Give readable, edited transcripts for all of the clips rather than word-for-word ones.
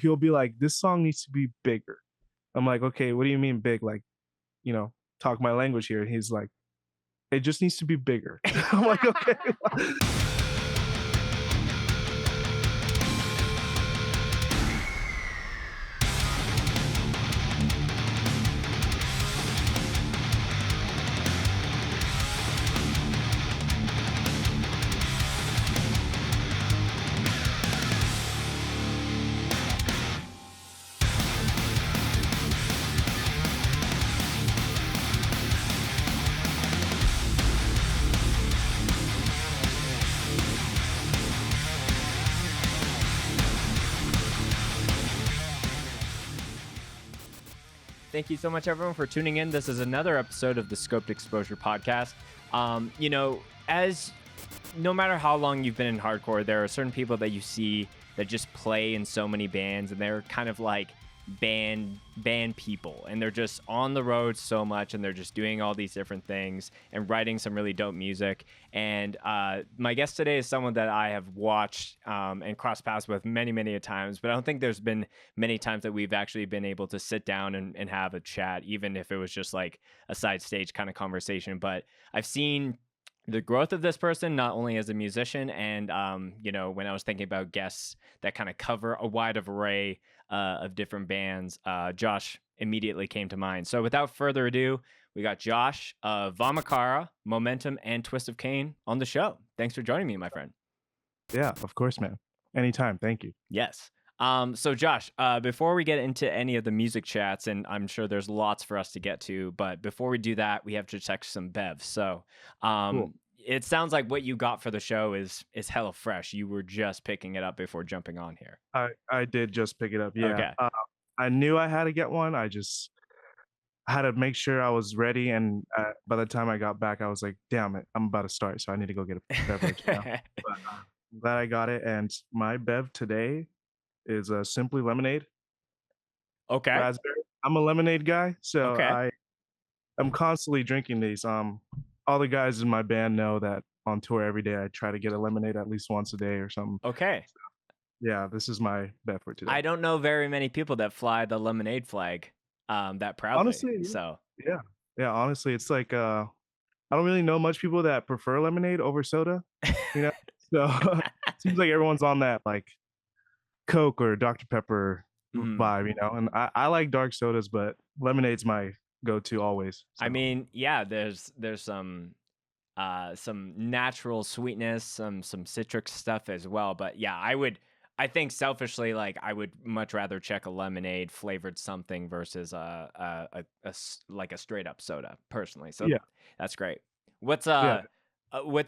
he'll be like, "This song needs to be bigger." I'm like, "Okay, what do you mean big? Like, talk my language here." And he's like, "It just needs to be bigger." I'm like, "Okay." Thank you so much, everyone, for tuning in. This is another episode of the Scoped Exposure podcast. As no matter how long you've been in hardcore, there are certain people that you see that just play in so many bands, and they're kind of like band people, and they're just on the road so much, and they're just doing all these different things and writing some really dope music. And my guest today is someone that I have watched and crossed paths with many a times, but I don't think there's been many times that we've actually been able to sit down and have a chat, even if it was just like a side stage kind of conversation. But I've seen the growth of this person, not only as a musician, and when I was thinking about guests that kind of cover a wide array of different bands, Josh immediately came to mind. So without further ado, we got Josh of VAMACHARA, Momentum, and Twist of Cain on the show. Thanks for joining me, my friend. Yeah, of course, man. Anytime. Thank you. Yes. So Josh, before we get into any of the music chats, and I'm sure there's lots for us to get to, but before we do that, we have to check some bevs. So Cool. it sounds like what you got for the show is hella fresh. You were just picking it up before jumping on here. I did just pick it up. Yeah. Okay. I knew I had to get one. I just had to make sure I was ready. And by the time I got back, I was like, damn it, I'm about to start. So I need to go get a beverage now. But I'm glad I got it. And my bev today is simply lemonade, Okay. raspberry. I'm a lemonade guy. So Okay. I'm constantly drinking these. All the guys in my band know that on tour every day I try to get a lemonade at least once a day or something. Okay. Yeah, this is my bet for today. I don't know very many people that fly the lemonade flag that proudly. Honestly, So yeah. Honestly, it's like I don't really know much people that prefer lemonade over soda. So it seems like everyone's on that like Coke or Dr. Pepper vibe, And I like dark sodas, but lemonade's my go-to always. So. I mean, yeah, there's some natural sweetness, some citric stuff as well. But yeah, I think selfishly, like I would much rather check a lemonade flavored something versus like a straight up soda personally. So Yeah. that's great. What's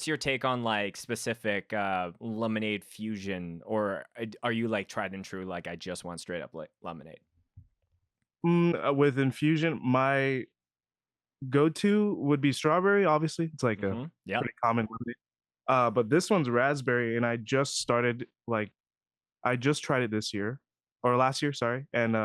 your take on like specific lemonade fusion, or are you like tried and true? Like I just want straight up lemonade. With infusion, my go-to would be strawberry. Obviously, it's like a pretty common lemonade. But this one's raspberry, and I just tried it this year or last year, sorry, and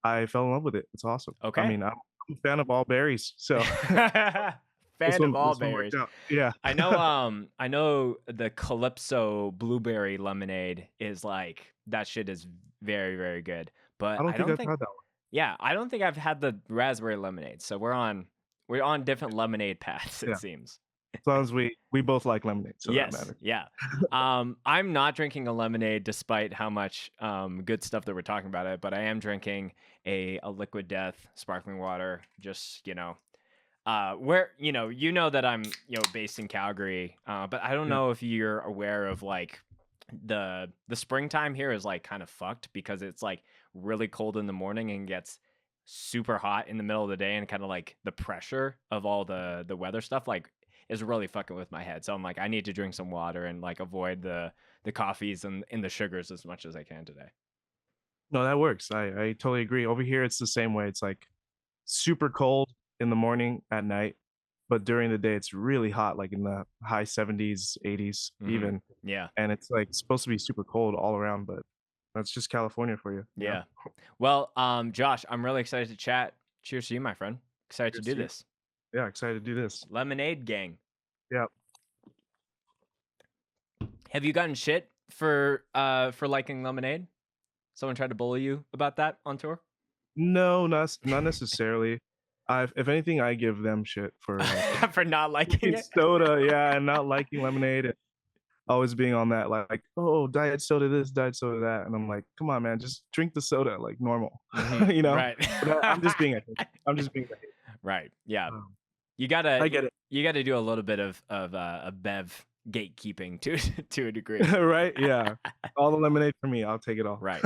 I fell in love with it. It's awesome. Okay. I mean, I'm a fan of all berries, so fan of all berries. Yeah. I know the Calypso blueberry lemonade is like that shit is very, very good. But I don't think I've had that one. Yeah, I don't think I've had the raspberry lemonade. So we're on different lemonade paths, it seems. As long as we both like lemonade, so yes, that matters. Yeah. I'm not drinking a lemonade despite how much good stuff that we're talking about it, but I am drinking a Liquid Death sparkling water. Just where that I'm based in Calgary, but I don't know if you're aware of like the springtime here is like kind of fucked because it's like really cold in the morning and gets super hot in the middle of the day, and kind of like the pressure of all the weather stuff like is really fucking with my head. So I'm like, I need to drink some water and like avoid the coffees and the sugars as much as I can today. No, that works. I totally agree. Over here, it's the same way. It's like super cold in the morning, at night, but during the day, it's really hot, like in the high 70s, 80s even. Yeah. And it's like supposed to be super cold all around, but that's just California for you. Yeah. Well, Josh, I'm really excited to chat. Cheers to you, my friend. Excited to do this. Yeah, excited to do this. Lemonade gang. Yeah. Have you gotten shit for liking lemonade? Someone tried to bully you about that on tour? No, not necessarily. If anything, I give them shit for like For not liking drinking it? soda, yeah, and not liking lemonade, and always being on that like, oh, diet soda this, diet soda that, and I'm like, come on, man, just drink the soda like normal, you know. Right. But I'm just being a hater. I'm just being a hater. Right. Yeah. Um, You gotta I get it. you gotta do a little bit of a bev gatekeeping to to a degree. Right? Yeah. All the lemonade for me, I'll take it all. Right.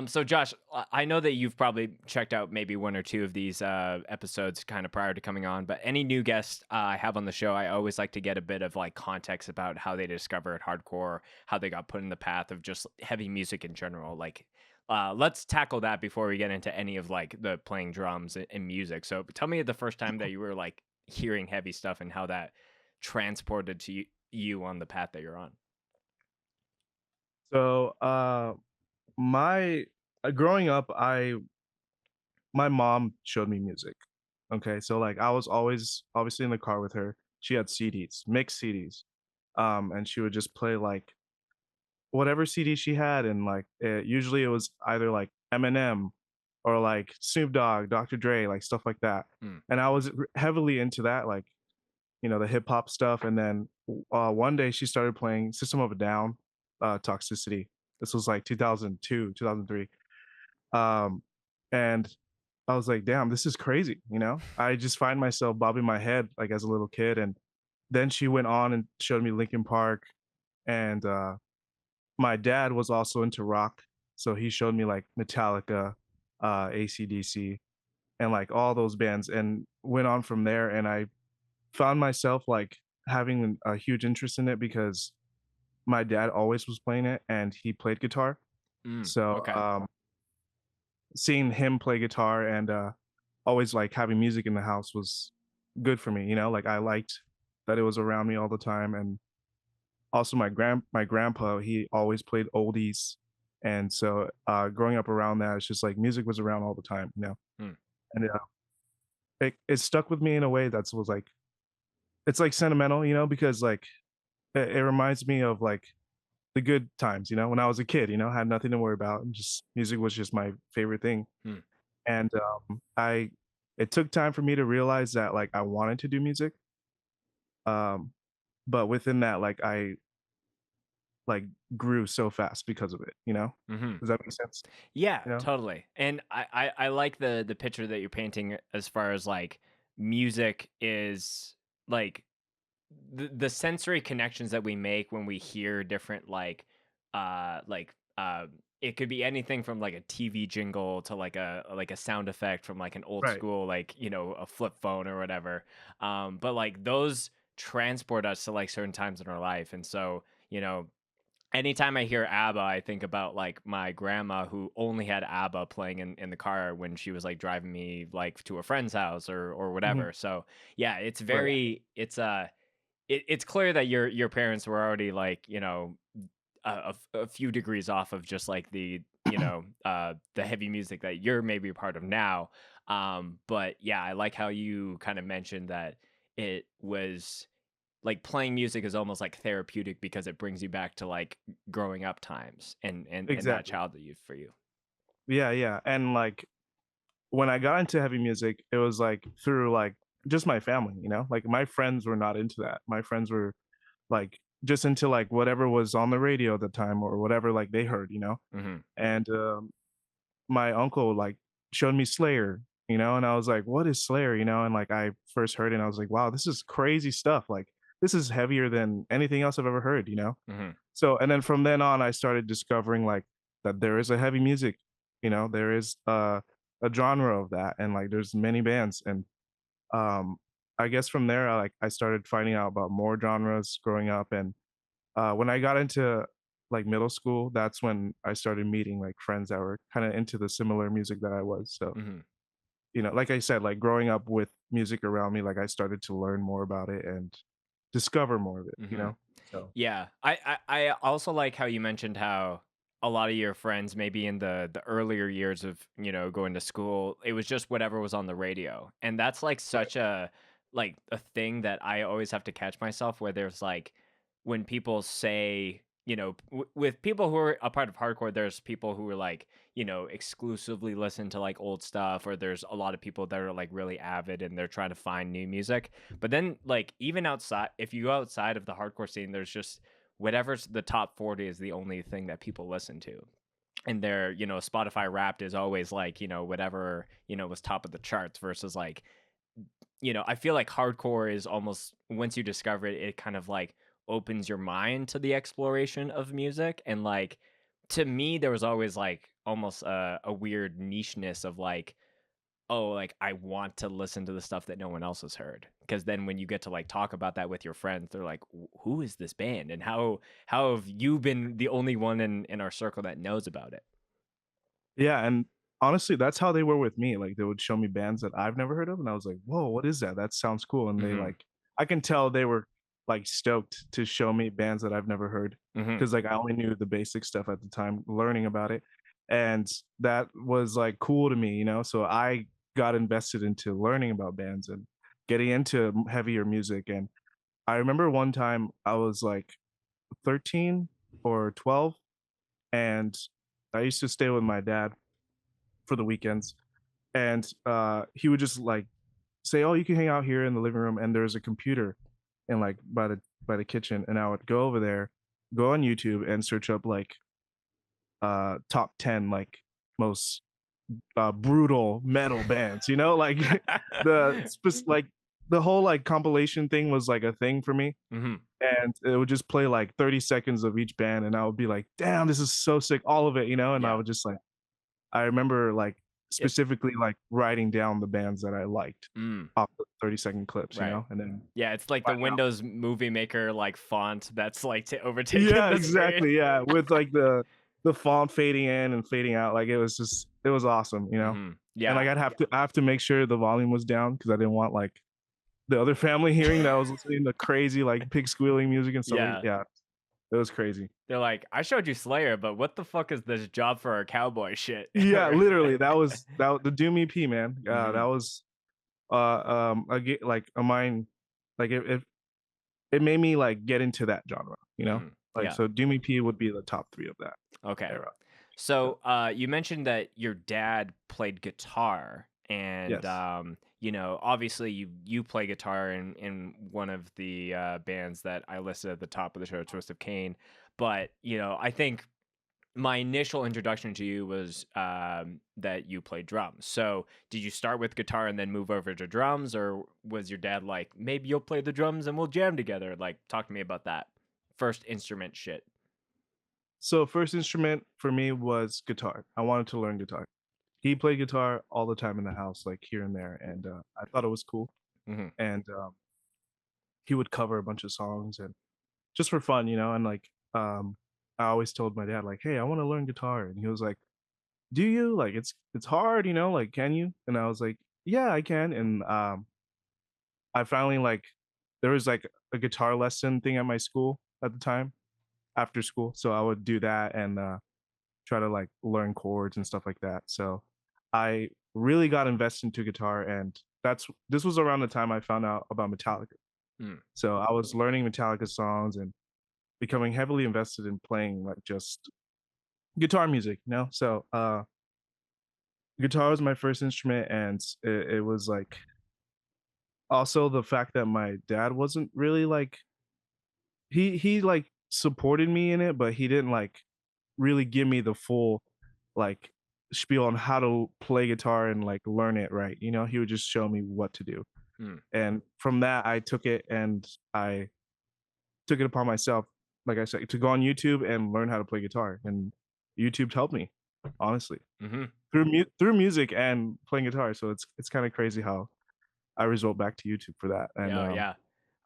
So Josh, I know that you've probably checked out maybe one or two of these episodes kind of prior to coming on, but any new guests I have on the show, I always like to get a bit of like context about how they discovered hardcore, how they got put in the path of just heavy music in general. Like, let's tackle that before we get into any of like the playing drums and music. So tell me the first time that you were like hearing heavy stuff and how that transported to you on the path that you're on. So, my growing up, I my mom showed me music. Okay, so like I was always obviously in the car with her. She had CDs, mixed CDs, and she would just play like whatever CD she had, and like usually it was either like Eminem or like Snoop Dogg, Dr. Dre, like stuff like that. Mm. And I was heavily into that, like the hip hop stuff. And then one day she started playing System of a Down, Toxicity. This was like 2002, 2003. And I was like, damn, this is crazy. I just find myself bobbing my head like as a little kid. And then she went on and showed me Linkin Park. And my dad was also into rock. So he showed me like Metallica, AC/DC, and like all those bands, and went on from there. And I found myself like having a huge interest in it because my dad always was playing it and he played guitar. So Okay. seeing him play guitar and always like having music in the house was good for me. Like I liked that it was around me all the time. And also my grandpa, he always played oldies. And so growing up around that, it's just like music was around all the time. Mm. And it stuck with me in a way that was like it's like sentimental, because like it reminds me of like the good times, when I was a kid, had nothing to worry about, and just music was just my favorite thing. Mm. And I it took time for me to realize that like I wanted to do music. Um, but within that, like I like grew so fast because of it. Mm-hmm. Does that make sense? Yeah, You know? totally. And I like the picture that you're painting as far as like music is like the sensory connections that we make when we hear different like it could be anything from like a TV jingle to like a sound effect from like an old Right. school like a flip phone or whatever. But like those transport us to like certain times in our life, and so anytime I hear ABBA, I think about like my grandma who only had ABBA playing in the car when she was like driving me like to a friend's house or Mhm. whatever. So yeah, it's Right. very it's clear that your parents were already like a few degrees off of just like the heavy music that you're maybe a part of now. But yeah, I like how you kind of mentioned that it was like playing music is almost like therapeutic because it brings you back to like growing up times and that Exactly. childhood youth for you. Yeah, yeah. And like when I got into heavy music, it was like through like just my family. Like my friends were not into that. My friends were like just into like whatever was on the radio at the time or whatever like they heard. Hmm. And my uncle like showed me Slayer, and I was like, what is Slayer? And like I first heard it and I was like, wow, this is crazy stuff. Like this is heavier than anything else I've ever heard. Hmm. So and then from then on I started discovering like that there is a heavy music, there is a genre of that, and like there's many bands. And um I guess from there I started finding out about more genres growing up. And when I got into like middle school, that's when I started meeting like friends that were kind of into the similar music that I was. So, Hmm. like I said, like growing up with music around me, like I started to learn more about it and discover more of it, you Hmm. know? So, Yeah, I also like how you mentioned how a lot of your friends, maybe in the earlier years of going to school, it was just whatever was on the radio, and that's like right. such a thing that I always have to catch myself where there's like when people say with people who are a part of hardcore, there's people who are like, exclusively listen to like old stuff, or there's a lot of people that are like really avid and they're trying to find new music. But then, like, even outside, if you go outside of the hardcore scene, there's just whatever's the top 40 is the only thing that people listen to. And their, Spotify Wrapped is always like, whatever, was top of the charts versus like, I feel like hardcore is almost, once you discover it, it kind of like opens your mind to the exploration of music. And like, to me, there was always like almost a weird nicheness of like, oh, like I want to listen to the stuff that no one else has heard. Because then when you get to like talk about that with your friends, they're like, who is this band? And how have you been the only one in our circle that knows about it? Yeah, and honestly, that's how they were with me. Like they would show me bands that I've never heard of, and I was like, "Whoa, what is that? That sounds cool." And they Mm-hmm. like, I can tell they were like stoked to show me bands that I've never heard Mm-hmm. because like I only knew the basic stuff at the time, learning about it, and that was like cool to me, you know. So I got invested into learning about bands and getting into heavier music. And I remember one time I was like 13 or 12, and I used to stay with my dad for the weekends, and he would just like say, "Oh, you can hang out here in the living room," and there's a computer and like by the kitchen, and I would go over there, go on YouTube, and search up like top 10 like most brutal metal bands, you know, like like the whole like compilation thing was like a thing for me. Mm-hmm. And it would just play like 30 seconds of each band, and I would be like, damn, this is so sick, all of it, you know. And I Yeah. would just like, I remember like It, specifically like writing down the bands that I liked mm, off the 30-second clips, you right. know, and then Yeah, it's like the finding out. Windows Movie Maker like font that's like overtaking Yeah, the screen. exactly. Yeah, with like the font fading in and fading out, like it was awesome, you know. Mm-hmm. And like Yeah. I have to make sure the volume was down because I didn't want like the other family hearing that I was listening to crazy like pig squealing music and stuff like, Yeah. yeah, it was crazy. They're like, I showed you Slayer, but what the fuck is this job for our cowboy shit? Yeah, literally, the Doom EP, man. That Mm-hmm. was like a mind, like it made me like get into that genre, you know? Mm-hmm. Like Yeah. so Doom EP would be the top 3 of that Okay. era. Yeah. So, you mentioned that your dad played guitar, and Yes. obviously you play guitar in one of the bands that I listed at the top of the show, Twist of Cain. But I think my initial introduction to you was that you played drums. So, did you start with guitar and then move over to drums, or was your dad like, maybe you'll play the drums and we'll jam together? Like, talk to me about that first instrument shit. So first instrument for me was guitar. I wanted to learn guitar. He played guitar all the time in the house, like here and there, and I thought it was cool. Hmm. And he would cover a bunch of songs and just for fun, you know. And like I always told my dad like, "Hey, I want to learn guitar," and he was like, "Do you? Like it's hard, you know? Like can you?" And I was like, "Yeah, I can." And I finally like there was like a guitar lesson thing at my school at the time after school, so I would do that and try to like learn chords and stuff like that. So I really got invested into guitar, and this was around the time I found out about Metallica. Mm. So I was learning Metallica songs and becoming heavily invested in playing like just guitar music, you know? So guitar was my first instrument, and it was like also the fact that my dad wasn't really like he like supported me in it, but he didn't like really give me the full like spiel on how to play guitar and like learn it right. You know, he would just show me what to do. Mm. And from that I took it and I took it upon myself, like I said, to go on YouTube and learn how to play guitar. And YouTube helped me, honestly, Hmm. through music and playing guitar. So it's kind of crazy how I result back to YouTube for that. And Oh yeah. yeah,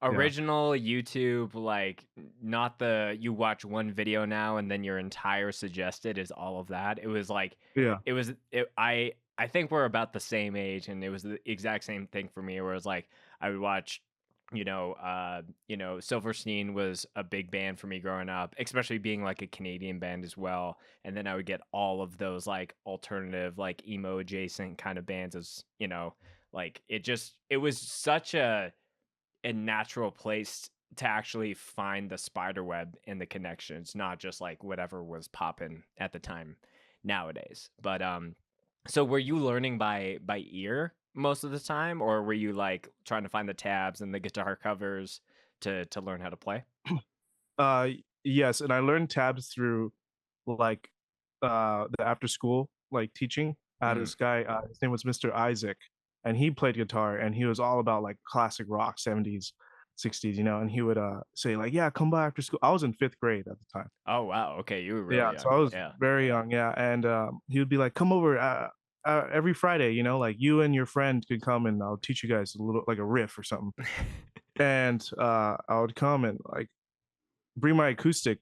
Original YouTube, like not the you watch one video now and then your entire suggested is all of that. It was like yeah, I think we're about the same age, and it was the exact same thing for me where it was like I would watch Silverstein was a big band for me growing up, especially being like a Canadian band as well. And then I would get all of those like alternative, like emo adjacent kind of bands like it was such a natural place to actually find the spider web in the connections, not just like whatever was popping at the time nowadays. But so were you learning by ear most of the time, or were you like trying to find the tabs and the guitar covers to learn how to play? Uh, yes, and I learned tabs through like the after school like teaching. I had Mm. this guy, his name was Mr. Isaac, and he played guitar and he was all about like classic rock, 70s, 60s, you know, and he would say like, "Yeah, come by after school." I was in 5th grade at the time. Oh wow, okay, you were really Yeah, so young. I was Yeah. very young, yeah, and he would be like, "Come over every Friday, you know, like you and your friend could come and I'll teach you guys a little like a riff or something." And I would come and like bring my acoustic.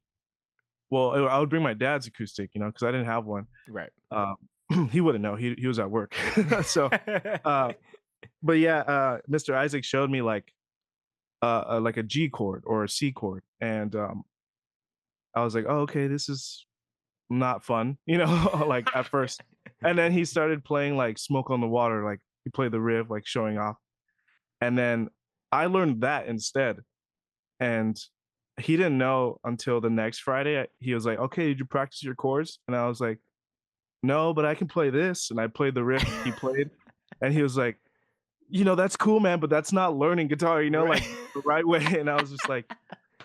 Well, I would bring my dad's acoustic, you know, because I didn't have one. Right. Um, he wouldn't know. He was at work. So, uh, but yeah, Mr. Isaac showed me like a G chord or a C chord, and I was like, "Oh, okay, this is not fun," you know, like at first. And then he started playing like "Smoke on the Water," like he played the riff, like showing off. And then I learned that instead. And he didn't know until the next Friday. He was like, "Okay, did you practice your chords?" And I was like, "No, but I can play this." And I played the riff he played, and he was like, "You know, that's cool, man, but that's not learning guitar, you know, Right. like the right way." And I was just like,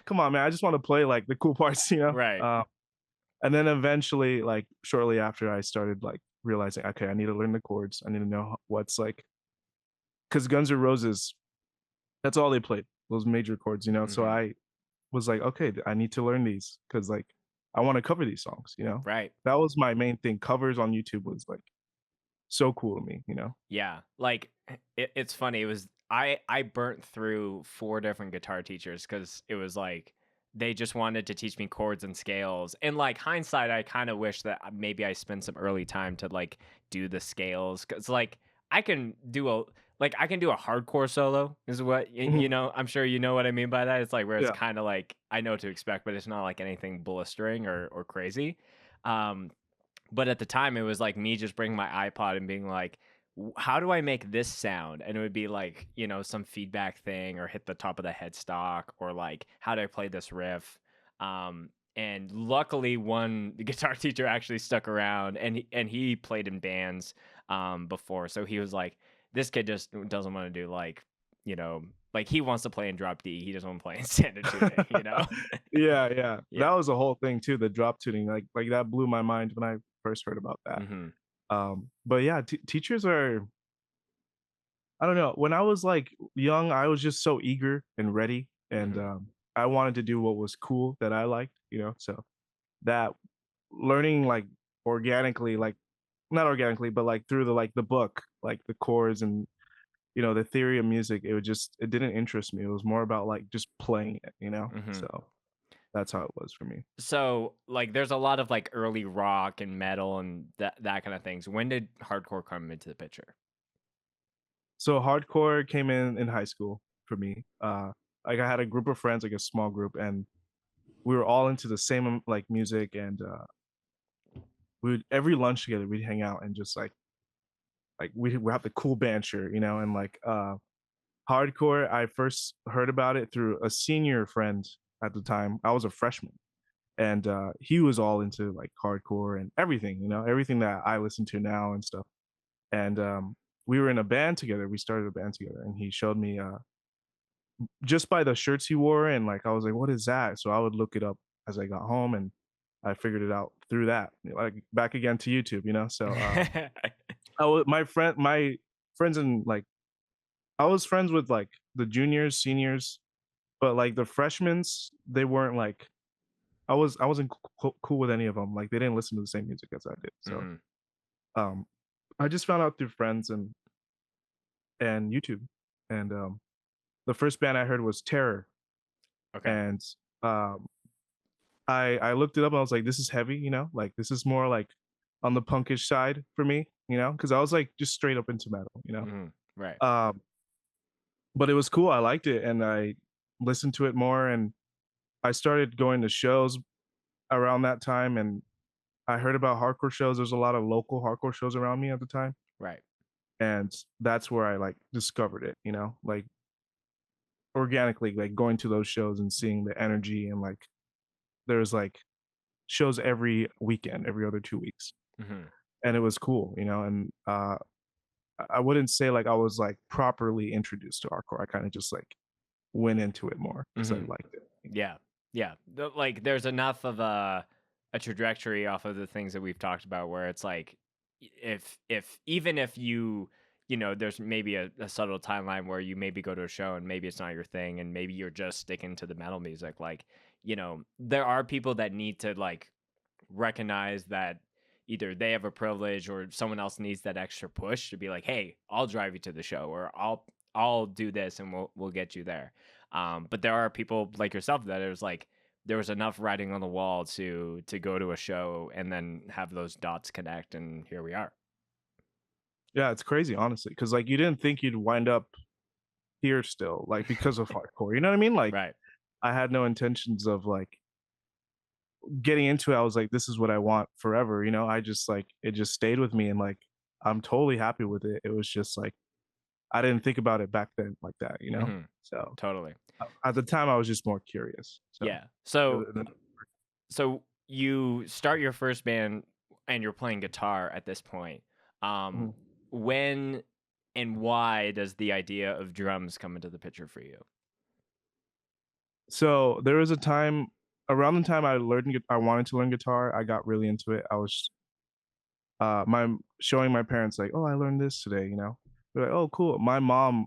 "Come on, man, I just want to play like the cool parts, you know." Right. And then eventually, like shortly after, I started like realizing, okay, I need to learn the chords. I need to know what's like, because Guns N' Roses, that's all they played, those major chords, you know. So Mhm. I was like, okay, I need to learn these because like I want to cover these songs, you know. Right. That was my main thing. Covers on YouTube was like so cool to me, you know. Yeah, like it's funny. It was I burnt through 4 different guitar teachers because it was like they just wanted to teach me chords and scales. And like hindsight, I kind of wish that maybe I spent some early time to like do the scales because like I can do a I can do a hardcore solo is what Mhm. you know. I'm sure you know what I mean by that. It's like where it's Yeah. kind of like I know what to expect, but it's not like anything blistering or crazy. Um, but at the time, it was like me just bringing my iPod and being like, how do I make this sound? And it would be like, you know, some feedback thing or hit the top of the headstock or like, how do I play this riff? And luckily, one guitar teacher actually stuck around and he played in bands before. So he was like, this kid just doesn't want to do like, you know, like he wants to play in drop D. He doesn't want to play in standard tuning, you know? Yeah, yeah. Yeah. That was a whole thing too, the drop tuning. Like that blew my mind when I first heard about that. Hmm. But yeah, teachers are, I don't know. When I was like young, I was just so eager and ready, and Hmm. I wanted to do what was cool that I liked, you know. So that learning like organically, like not organically, but like through the book, like the chords and you know the theory of music, it didn't interest me. It was more about like just playing it, you know. Hmm. So that's how it was for me. So, like, there's a lot of like early rock and metal and that kind of things. When did hardcore come into the picture? So hardcore came in high school for me. Like I had a group of friends, like a small group, and we were all into the same like music, and we would every lunch together we'd hang out and just like we have the cool band shirt, you know, and like hardcore. I first heard about it through a senior friend at the time. I was a freshman, and he was all into like hardcore and everything, you know, everything that I listen to now and stuff. And we were in a band together. We started a band together, and he showed me just by the shirts he wore, and like I was like, "What is that?" So I would look it up as I got home, and I figured it out through that. Like back again to YouTube, you know. So my friends and like I was friends with like the juniors, seniors, but like the freshmen's, they weren't like I wasn't cool with any of them. Like they didn't listen to the same music as I did. So Hmm. um, I just found out through friends and YouTube, and the first band I heard was Terror, Okay. and um, I looked it up and I was like, this is heavy, you know, like this is more like on the punkish side for me, you know, because I was like just straight up into metal, you know. Hmm. Right. Um, but it was cool. I liked it and I listened to it more and I started going to shows around that time and I heard about hardcore shows. There's a lot of local hardcore shows around me at the time. Right. And that's where I like discovered it, you know, like organically like going to those shows and seeing the energy, and like there's like shows every weekend, every other 2 weeks, Hmm. and it was cool, and I wouldn't say like I was like properly introduced to hardcore. I kind of just like went into it more because I Hmm. liked it. Yeah. Yeah. Like there's enough of a trajectory off of the things that we've talked about where it's like if even if there's maybe a subtle timeline where you maybe go to a show and maybe it's not your thing and maybe you're just sticking to the metal music, like, there are people that need to like recognize that either they have a privilege or someone else needs that extra push to be like, "Hey, I'll drive you to the show," or "I'll do this and we'll get you there." But there are people like yourself that it was like there was enough writing on the wall to go to a show and then have those dots connect, and here we are. Yeah, it's crazy, honestly, because like you didn't think you'd wind up here still, like because of hardcore. You know what I mean? Like Right. I had no intentions of like getting into it. I was like, this is what I want forever. I just like it just stayed with me, and like I'm totally happy with it. It was just like I didn't think about it back then like that. Hmm. So Totally. at the time, I was just more curious. So Yeah. it So was, so you start your first band and you're playing guitar at this point. Um, mhm. when and why does the idea of drums come into the picture for you? So there was a time around the time I wanted to learn guitar. I got really into it. I was my showing my parents like, oh, I learned this today. They're like, oh, cool. My mom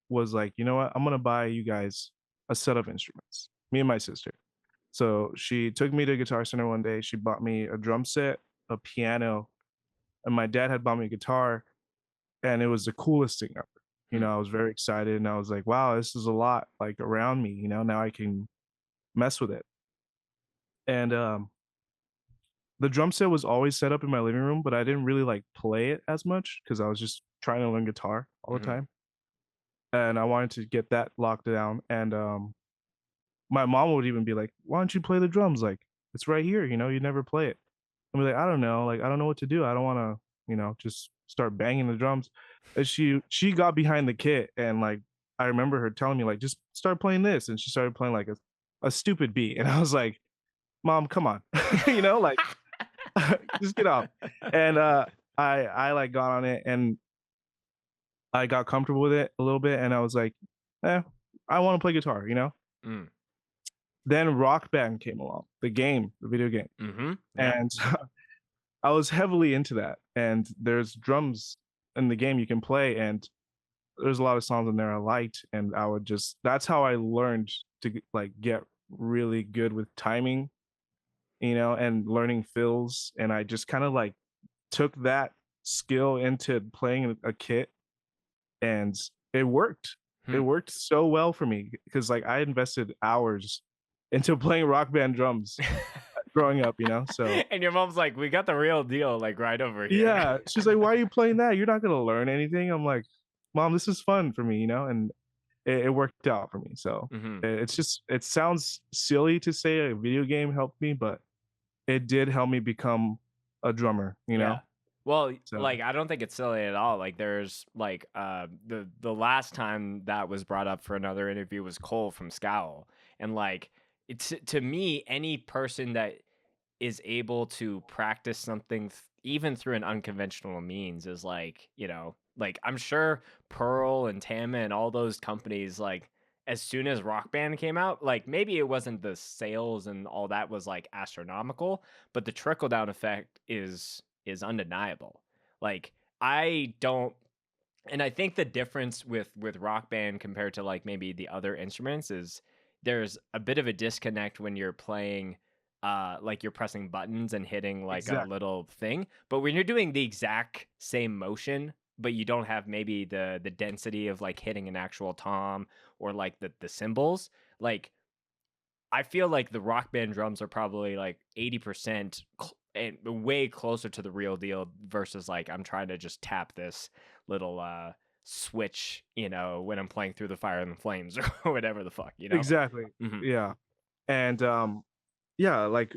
was like, you know what? I'm gonna buy you guys a set of instruments. Me and my sister. So she took me to Guitar Center one day. She bought me a drum set, a piano, and my dad had bought me a guitar, and it was the coolest thing ever. Hmm. I was very excited, and I was like, wow, this is a lot like around me. Now I can mess with it. And the drum set was always set up in my living room, but I didn't really like play it as much because I was just trying to learn guitar all the Hmm. time. And I wanted to get that locked down. And my mom would even be like, why don't you play the drums? Like, it's right here, you never play it. I'm like, I don't know. Like, I don't know what to do. I don't want to, just start banging the drums. And she got behind the kit, and like I remember her telling me, like, just start playing this. And she started playing like a stupid beat. And I was like, Mom, come on. Like just get off. And I like got on it, and I got comfortable with it a little bit, and I was like, I want to play guitar. Mm. Then Rock Band came along, the video game. Hmm. Yeah. And I was heavily into that. And there's drums in the game you can play, and there's a lot of songs in there I liked, and I would just that's how I learned to like get really good with timing, and learning fills, and I just kind of like took that skill into playing a kit, and it worked. It Hmm. worked so well for me because like I invested hours into playing Rock Band drums growing up, so And your mom's like, "We got the real deal, like right over here." yeah, she's like, "Why are you playing that? You're not gonna learn anything." I'm like, "Mom, this is fun for me," and it worked out for me. So Hmm. it's just it sounds silly to say a video game helped me, but it did help me become a drummer. Yeah. Well, So like I don't think it's silly at all. Like there's like the last time that was brought up for another interview was Cole from Scowl. And like it's to me, any person that is able to practice something even through an unconventional means is like, like I'm sure Pearl and Tama and all those companies, like as soon as Rock Band came out, like maybe it wasn't the sales and all that was like astronomical, but the trickle down effect is undeniable. Like I don't and I think the difference with Rock Band compared to like maybe the other instruments is there's a bit of a disconnect when you're playing like you're pressing buttons and hitting like a exactly. little thing. But when you're doing the exact same motion, but you don't have maybe the density of like hitting an actual tom or like the cymbals, like I feel like the Rock Band drums are probably like 80% and way closer to the real deal versus like I'm trying to just tap this little switch, when I'm playing through the fire and the flames or whatever the fuck. Exactly. Mhm. Yeah. And yeah, like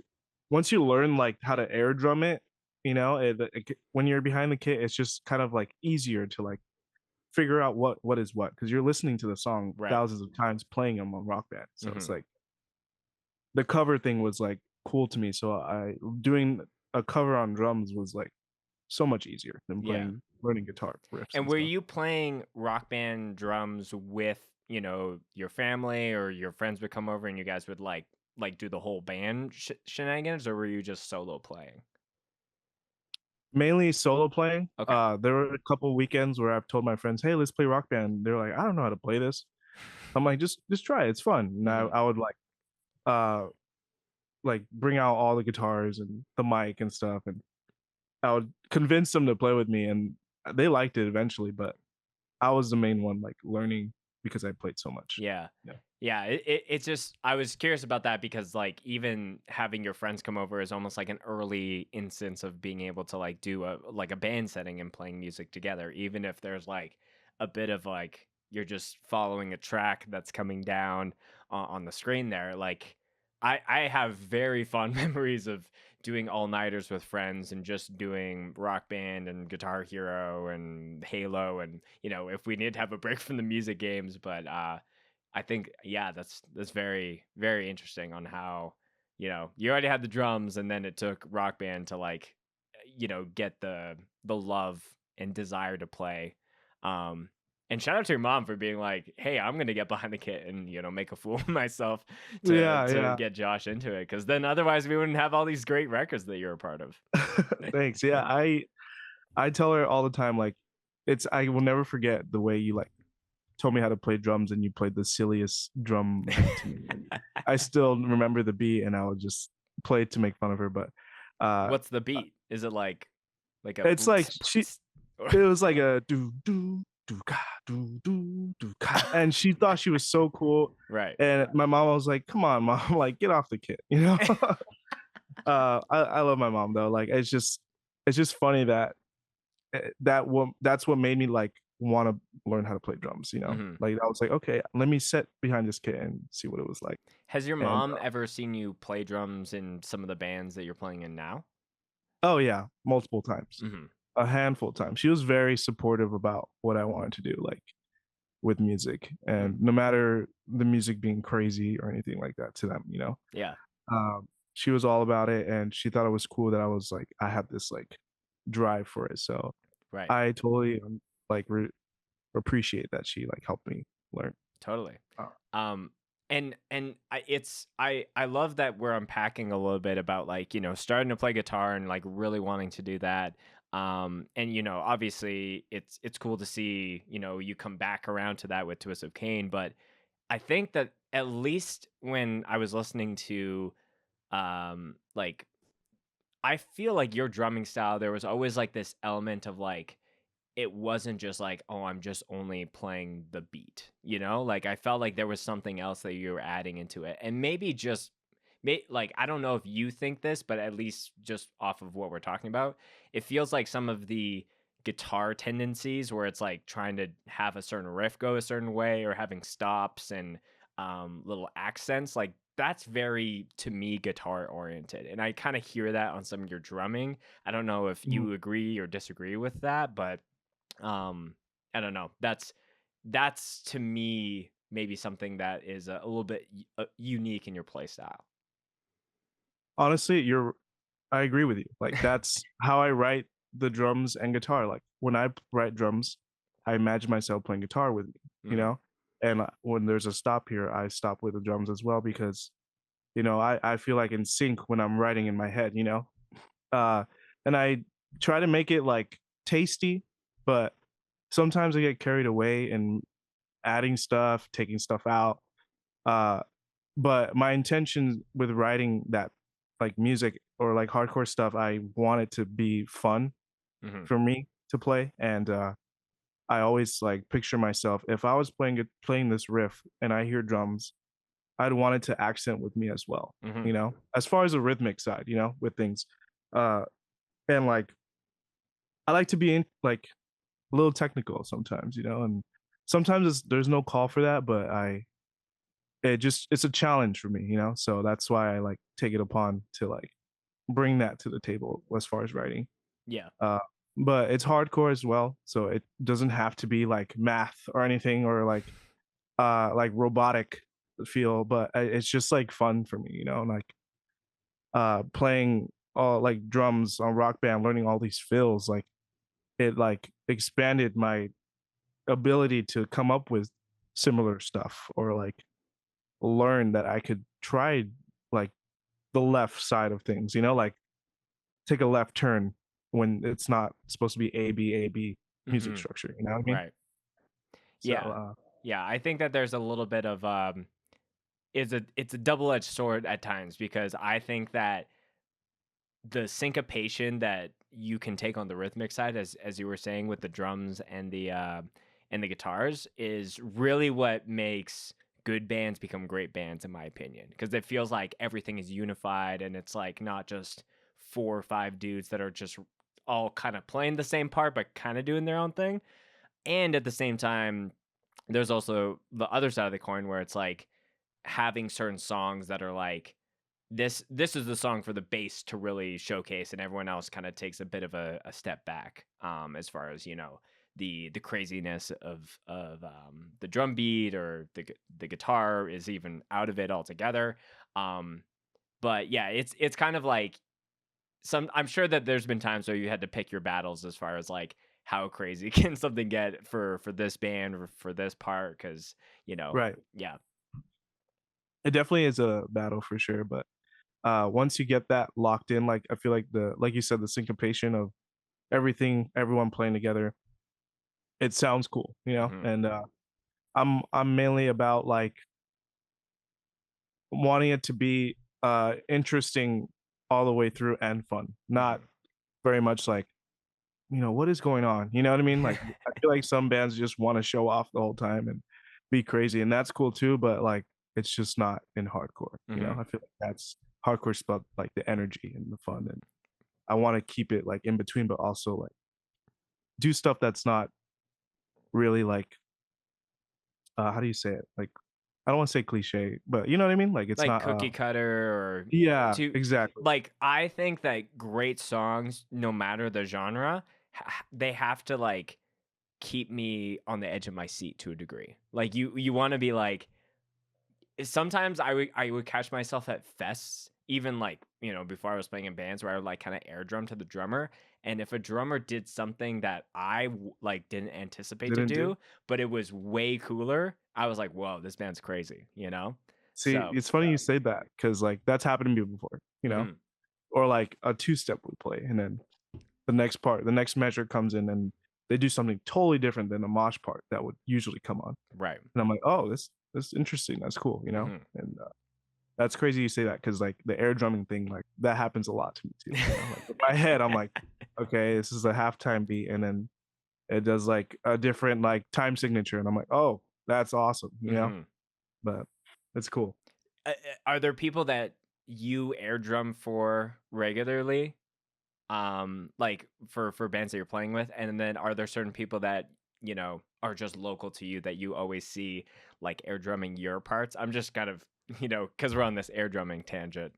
once you learn like how to air drum it, when you're behind the kit, it's just kind of like easier to like figure out what is what, because you're listening to the song Right. thousands of times playing them on Rock Band. So it's Hmm. like the cover thing was like cool to me. So I doing a cover on drums was like so much easier than Yeah. learning guitar riffs And and were stuff. you playing Rock Band drums with, your family, or your friends would come over and you guys would like do the whole band shenanigans, or were you just solo playing? Mainly solo playing. Okay. There were a couple weekends where I've told my friends, "Hey, let's play Rock Band." They're like, "I don't know how to play this." I'm like, "Just try it. It's fun." And I, Hmm. I would uh like bring out all the guitars and the mic and stuff, and I would convince them to play with me, and they liked it eventually. But I was the main one like learning because I played so much. Yeah. Yeah. Yeah, it's just I was curious about that because like even having your friends come over is almost like an early instance of being able to like do a band setting and playing music together, even if there's like a bit of like you're just following a track that's coming down on the screen there. Like I have very fond memories of doing all-nighters with friends and just doing Rock Band and Guitar Hero and Halo, and if we need to have a break from the music games. But I think, yeah, that's very, very interesting on how, you already had the drums and then it took Rock Band to like, get the love and desire to play. Um and shout out to your mom for being like, "Hey, I'm gonna get behind the kit and make a fool of myself to Yeah, to yeah. get Josh into it." Because then otherwise we wouldn't have all these great records that you're a part of. Thanks. Yeah, I tell her all the time like it's I will never forget the way you like told me how to play drums and you played the silliest drum beat to me. And I still remember the beat and I would just play it to make fun of her. But uh What's the beat? Is it like a it's like she or it was like a do ka do ka, and she thought she was so cool. right. And my mom was like, "Come on, mom, like get off the kit," I love my mom though. Like it's just funny that that's what made me like want to learn how to play drums. Mhm. Like I was like, okay, let me sit behind this kit and see what it was like. Has your And mom ever seen you play drums in some of the bands that you're playing in now? oh yeah, multiple times, Mhm. a handful of times. She was very supportive about what I wanted to do, like with music, Mhm. and no matter the music being crazy or anything like that to them. Yeah. She was all about it, and she thought it was cool that I had this like drive for it. So Right. I totally like appreciate that she like helped me learn. Totally. Uh, Um, and I love that we're unpacking a little bit about like starting to play guitar and like really wanting to do that. And obviously it's cool to see you come back around to that with Twist of Cain, but I think that at least when I was listening to like I feel like your drumming style, there was always like this element of like it wasn't just like, oh, I'm just only playing the beat, Like I felt like there was something else that you were adding into it. And maybe just like I don't know if you think this, but at least just off of what we're talking about, it feels like some of the guitar tendencies where it's like trying to have a certain riff go a certain way or having stops and little accents, like that's very to me guitar oriented. And I kind of hear that on some of your drumming. I don't know if mhm. you agree or disagree with that, but um, I don't know. That's to me maybe something that is a little bit unique in your play style. Honestly, I agree with you. Like that's how I write the drums and guitar. Like when I write drums, I imagine myself playing guitar with me, you Mhm. know? And when there's a stop here, I stop with the drums as well because I feel like in sync when I'm writing in my head. Uh and I try to make it like tasty, but sometimes I get carried away and adding stuff, taking stuff out. Uh but my intention with writing that like music or like hardcore stuff, I want it to be fun Mhm. for me to play. And I always like picture myself if I was playing this riff and I hear drums, I'd want it to accent with me as well, Mhm. you know, as far as the rhythmic side, with things. Uh and like I like to be in like a little technical sometimes, and sometimes there's no call for that, but it's a challenge for me. So that's why I like take it upon to like bring that to the table as far as writing. Yeah. Uh but it's hardcore as well. So it doesn't have to be like math or anything or like robotic feel, but it's just like fun for me, like playing all like drums on Rock Band, learning all these fills, like it like expanded my ability to come up with similar stuff or like learn that I could try like the left side of things, like take a left turn when it's not supposed to be A B music Hmm. structure, you know what I mean? Right. So Yeah. Yeah. I think that there's a little bit of it's a double-edged sword at times because I think that the syncopation that you can take on the rhythmic side, as you were saying with the drums and the guitars, is really what makes good bands become great bands, in my opinion. Because it feels like everything is unified, and it's like not just 4 or 5 dudes that are just all kind of playing the same part, but kind of doing their own thing. And at the same time, there's also the other side of the coin where it's like having certain songs that are like this is the song for the bass to really showcase, and everyone else kind of takes a bit of a step back, as far as the craziness of the drum beat or the guitar is even out of it altogether. um but yeah, it's kind of like some I'm sure that there's been times where you had to pick your battles as far as like how crazy can something get for this band or for this part, because right. yeah. It definitely is a battle for sure, but once you get that locked in, like I feel like the like you said, the syncopation of everyone playing together, it sounds cool, Hmm. and I'm mainly about like wanting it to be interesting all the way through and fun, not Hmm. very much like, what is going on? You know what I mean? Like I feel like some bands just want to show off the whole time and be crazy, and that's cool too, but like it's just not in hardcore, Hmm. I feel like that's hardcore about like the energy and the fun, and I want to keep it like in between, but also like do stuff that's not really like how do you say it? Like I don't want to say cliche, but you know what I mean? Like it's Like not cookie cutter or yeah, to exactly. like I think that great songs, no matter the genre, they have to like keep me on the edge of my seat to a degree. Like you want to be like sometimes I would catch myself at fests, even like, before I was playing in bands where I would like kind of air drum to the drummer. And if a drummer did something that like didn't anticipate to Didn't do. do, but it was way cooler, I was like, whoa, this band's crazy, you know? See, So, it's funny you say that because like that's happened to me before, mhm, or like a two step we play, and then the next measure comes in, and they do something totally different than the mosh part that would usually come on, right. and I'm like, oh, this is interesting, that's cool, Mhm. and that's crazy you say that because like the air drumming thing, like that happens a lot to me too, like in my head, I'm like, okay, this is a halftime beat, and then it does like a different like time signature, and I'm like, oh, that's awesome, Mhm. but it's cool. Are there people that you air drum for regularly? Like for bands that you're playing with, and then are there certain people that are just local to you that you always see like air drumming your parts? I'm just kind of because we're on this air drumming tangent.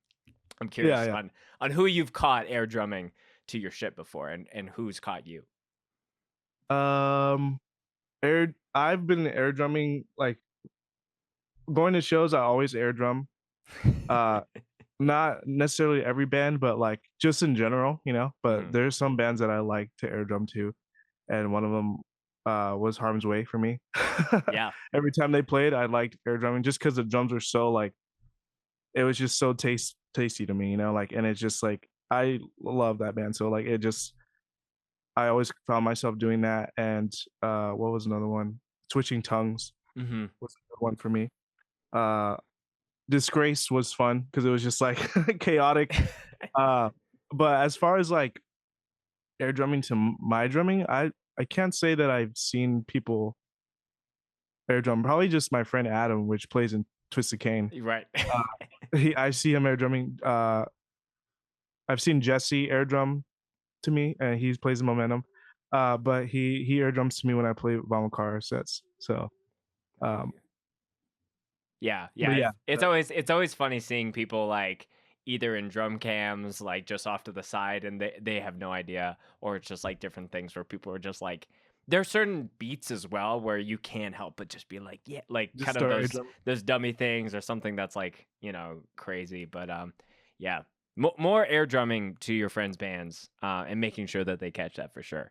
I'm Yeah, curious yeah. on who you've caught air drumming to your shit before, and who's caught you. Um, I've been air drumming, like, going to shows, I always air drum. Uh, not necessarily every band, but, like, just in general, but Hmm. there's some bands that I like to air drum to, and one of them, was Harm's Way for me. Yeah. Every time they played, I liked air drumming just because the drums were so, like it was just so tasty to me, like, and it's just, like, I love that band, so, like, I always found myself doing that, and, what was another one? Switching Tongues Hmm. was a good one for me. Uh, Disgrace was fun because it was just, like, chaotic, uh, but as far as, like, air drumming to my drumming, I can't say that I've seen people air drum, probably just my friend Adam, which plays in Twisted Cain. Right. Uh, I see him air drumming, I've seen Jesse air drum to me, and he plays the Momentum, but he air drums to me when I play VAMACHARA sets, so, um, Yeah, but yeah. yeah, It's always funny seeing people like either in drum cams, like just off to the side, and they have no idea, or it's just like different things where people are just like, there are certain beats as well where you can't help but just be like, yeah, like Just kind of start air drum. those dummy things or something that's like, crazy. But yeah, more air drumming to your friends' bands, and making sure that they catch that for sure.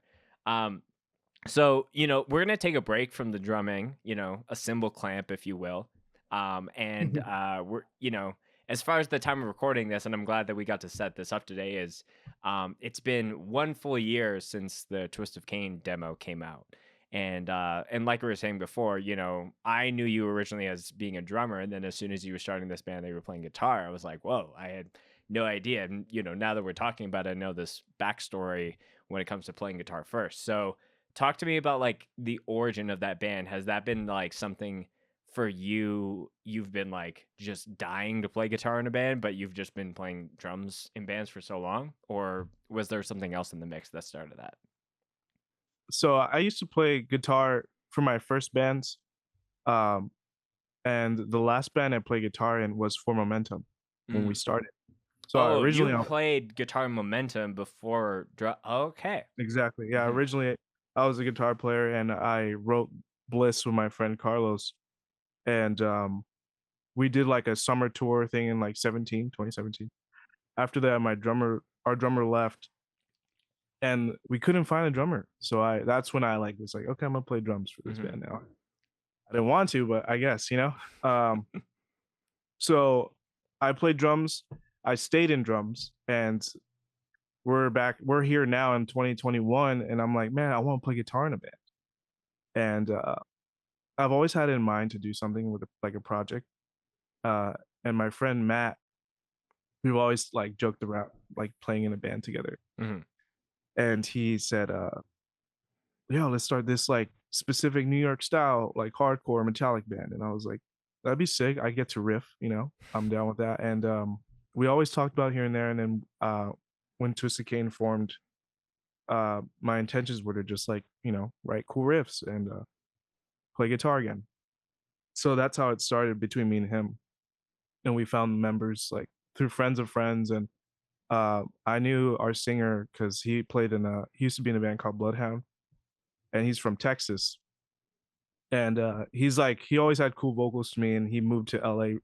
So, we're going to take a break from the drumming, a cymbal clamp, if you will. And we're, as far as the time of recording this, and I'm glad that we got to set this up today, is it's been 1 full year since the Twist of Cain demo came out. And like we were saying before, I knew you originally as being a drummer, and then as soon as you were starting this band, they were playing guitar. I was like, whoa, I had no idea. And now that we're talking about it, I know this backstory when it comes to playing guitar first. So talk to me about like the origin of that band. Has that been like something for you? You've been like just dying to play guitar in a band, but you've just been playing drums in bands for so long? Or was there something else in the mix that started that? So I used to play guitar for my first bands. Um, and the last band I played guitar in was For Momentum when we started. So Oh, originally, you played guitar Momentum before okay. exactly, yeah. Originally, I was a guitar player, and I wrote Bliss with my friend Carlos, and we did like a summer tour thing in like 2017. After that, our drummer left, and we couldn't find a drummer. So that's when I was like, okay, I'm gonna play drums for this band now. I didn't want to, but I guess, So I played drums. I stayed in drums, and we're here now in 2021, and I'm like, man, I want to play guitar in a band. And I've always had in mind to do something with like a project. And my friend Matt, we've always like joked around like playing in a band together. And he said, yeah, let's start this like specific New York style, like hardcore metallic band. And I was like, that'd be sick. I get to riff, I'm down with that. And we always talked about here and there. And then when Twisted Cain formed, my intentions were to just like, write cool riffs and play guitar again. So that's how it started between me and him. And we found members like through friends of friends. And I knew our singer because he used to be in a band called Bloodhound, and he's from Texas. And he's like, he always had cool vocals to me, and he moved to LA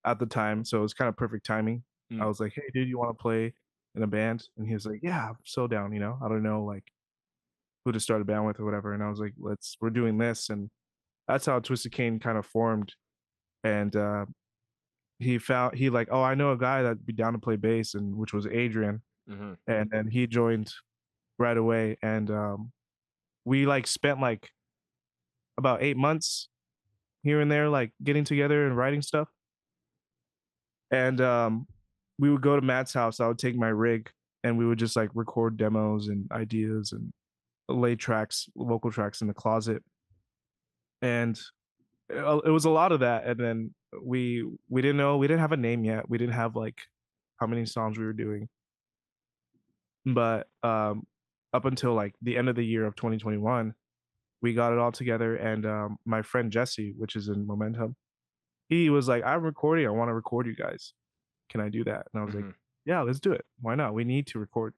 at the time. So it was kind of perfect timing. I was like, hey, dude, you want to play in a band? And he was like, yeah, I'm so down, I don't know like who to start a band with or whatever. And I was like, we're doing this. And that's how Twisted Cain kind of formed. And he like, oh, I know a guy that'd be down to play bass, and which was Adrian. And then he joined right away. And we like spent like about 8 months here and there, like getting together and writing stuff. And we would go to Matt's house. I would take my rig, and we would just like record demos and ideas and lay tracks, vocal tracks in the closet. And it was a lot of that. And then we didn't know, we didn't have a name yet. We didn't have like how many songs we were doing. But up until like the end of the year of 2021, we got it all together. And my friend Jesse, which is in Momentum, he was like, I'm recording. I want to record you guys. Can I do that? And I was like, yeah, let's do it. Why not? We need to record,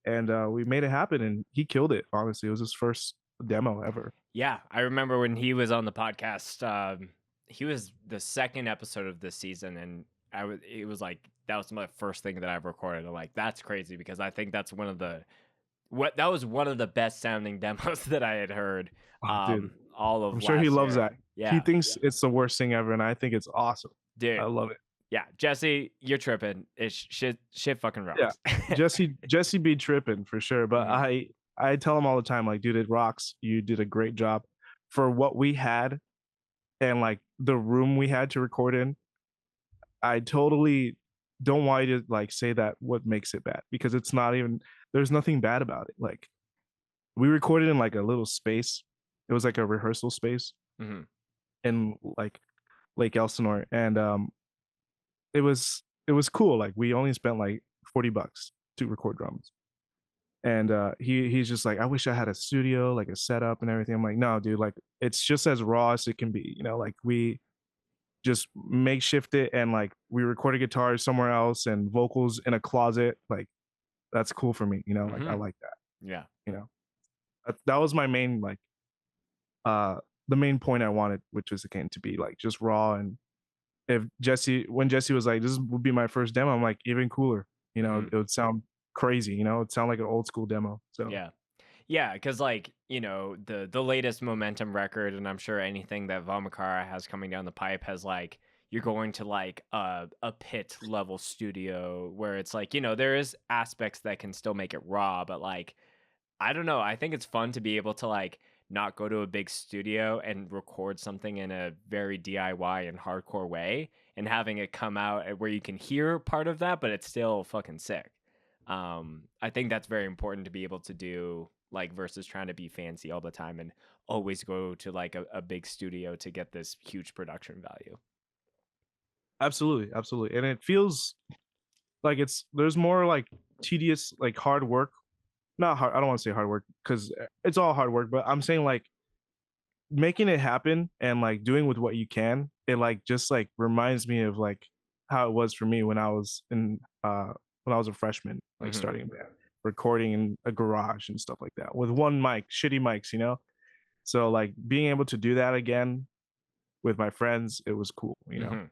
And we made it happen, and he killed it. Honestly, it was his first demo ever. Yeah, I remember when he was on the podcast. He was the second episode of this season, and it was like that was my first thing that I've recorded. I'm like, that's crazy, because I think that's one of the best sounding demos that I had heard. Dude, all of I'm sure he loves that. Yeah, he thinks it's the worst thing ever, and I think it's awesome. Dude, I love it. Yeah, Jesse, you're tripping. It's shit fucking rocks. Yeah, Jesse be tripping for sure. But I tell him all the time, like, dude, it rocks. You did a great job for what we had, and like the room we had to record in. I totally don't want you to like say that what makes it bad, because it's not even, there's nothing bad about it. Like, we recorded in like a little space. It was like a rehearsal space in like Lake Elsinore, and it was cool. Like, we only spent like $40 to record drums. And he's just like, I wish I had a studio, like a setup and everything. I'm like, no, dude, like it's just as raw as it can be, like just makeshift it, and like we recorded guitars somewhere else and vocals in a closet. Like that's cool for me, you know. Like I Mm-hmm. like that, Yeah. you know. That was my main like uh the main point I wanted, which was again to be like just raw. And if when Jesse was like, this would be my first demo, I'm like, even cooler, you know. Mm-hmm. It would sound crazy, you know. It'd sound like an old school demo. So Yeah. Yeah, because like, the latest Momentum record, and I'm sure anything that VAMACHARA has coming down the pipe has like you're going to like a pit level studio where it's like, there is aspects that can still make it raw, but like I don't know. I think it's fun to be able to like not go to a big studio and record something in a very DIY and hardcore way and having it come out where you can hear part of that, but it's still fucking sick. I think that's very important to be able to do, like, versus trying to be fancy all the time and always go to like a big studio to get this huge production value. absolutely, absolutely. And it feels like there's more like tedious, like hard work. Not hard. I don't want to say hard work because it's all hard work, but I'm saying like making it happen and like doing with what you can. It like just like reminds me of like how it was for me when I was when I was a freshman, like Hmm. starting a band, recording in a garage and stuff like that with one mic, shitty mics, you know. So like being able to do that again with my friends, it was cool, you know. Hmm.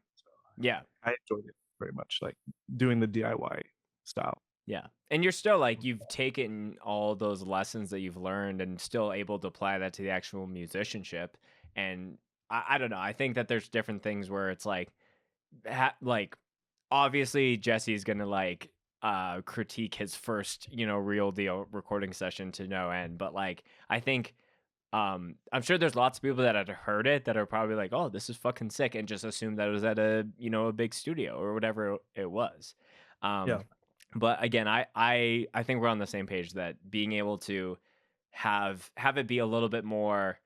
Yeah. I enjoyed it very much, like doing the DIY style. Yeah. And you're still like, you've taken all those lessons that you've learned and still able to apply that to the actual musicianship. And I don't know. I think that there's different things where it's like obviously Jesse's gonna like critique his first, real deal recording session to no end. But like I think I'm sure there's lots of people that had heard it that are probably like, oh, this is fucking sick, and just assume that it was at a big studio or whatever it was. Um Yeah, but again, I think we're on the same page that being able to have it be a little bit more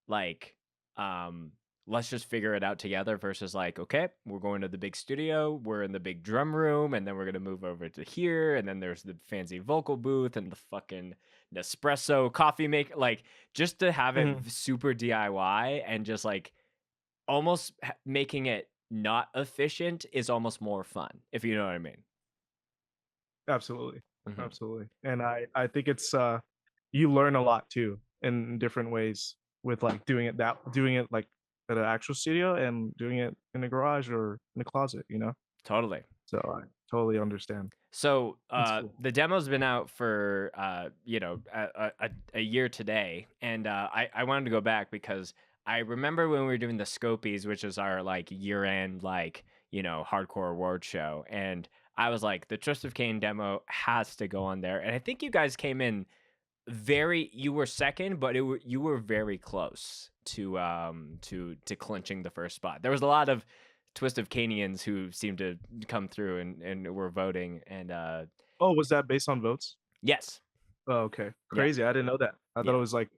like um let's just figure it out together versus like, okay, we're going to the big studio, we're in the big drum room, and then we're going to move over to here, and then there's the fancy vocal booth and the fucking Nespresso coffee make, like, just to have it mhm, super DIY and just like almost making it not efficient is almost more fun, if you know what I mean. absolutely, Hmm. absolutely. And I think it's you learn a lot too in different ways with like doing it like at an actual studio and doing it in a garage or in a closet, you know. Totally. So I totally understand. So It's cool. the demo's been out for a year today, and I wanted to go back because I remember when we were doing the Scopies, which is our like year end like hardcore award show, and I was like, the Trust of Kane demo has to go on there, and I think you guys came in you were second, but you were very close to clinching the first spot. There was a lot of Twist of Canians who seemed to come through and were voting, and Oh, was that based on votes? yes. Oh, okay. Yeah. Crazy. I didn't know that. I thought Yeah. it was like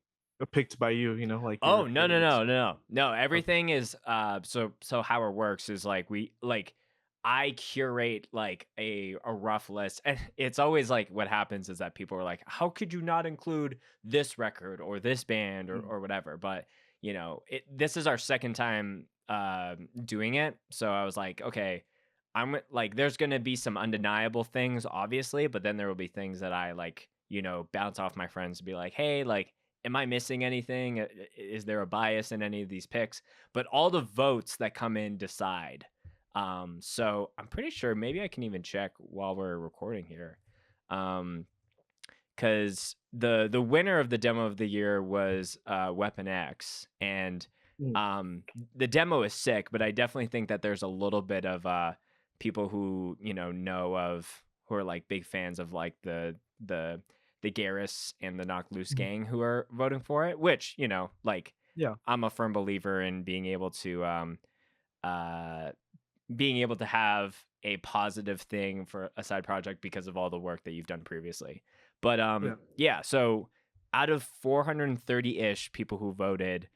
picked by you, you know, like Oh, your no, no, favorites. no, no, no. No, Okay. everything is so how it works is like I curate like a rough list, and it's always like what happens is that people are like, how could you not include this record or this band or Mm, or whatever? But this is our second time doing it. So I was like, okay, I'm like, there's gonna be some undeniable things, obviously, but then there will be things that I like, bounce off my friends to be like, hey, like, am I missing anything? Is there a bias in any of these picks? But all the votes that come in decide. So I'm pretty sure maybe I can even check while we're recording here. Because the winner of the demo of the year was Weapon X, and mm, um, the demo is sick, but I definitely think that there's a little bit of people who know of who are like big fans of like the Garrus and the Knock Loose mhm. gang who are voting for it, which like Yeah. I'm a firm believer in uh being able to have a positive thing for a side project because of all the work that you've done previously. But Yeah. yeah, so out of 430-ish people who voted,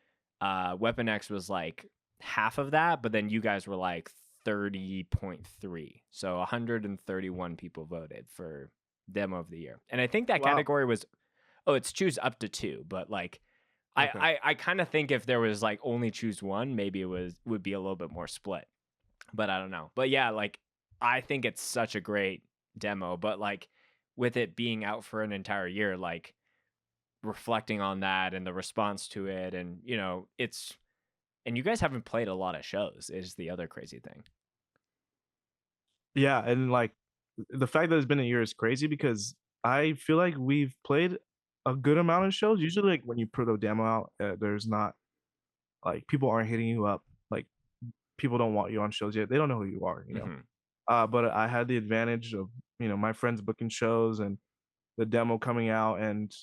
Weapon X was like half of that, but then you guys were like 30.3. So 131 people voted for demo of the year. And I think that Wow. category was, oh, it's choose up to two, but like Okay. I kind of think if there was like only choose one, maybe would be a little bit more split. But I don't know. But yeah, like I think it's such a great demo, but like with it being out for an entire year, like reflecting on that and the response to it, and it's and you guys haven't played a lot of shows is the other crazy thing. Yeah, and like the fact that it's been a year is crazy because I feel like we've played a good amount of shows. Usually, like when you put a demo out, there's not like people aren't hitting you up. Like people don't want you on shows yet. They don't know who you are, you know. Hmm. But I had the advantage of my friends booking shows and the demo coming out, and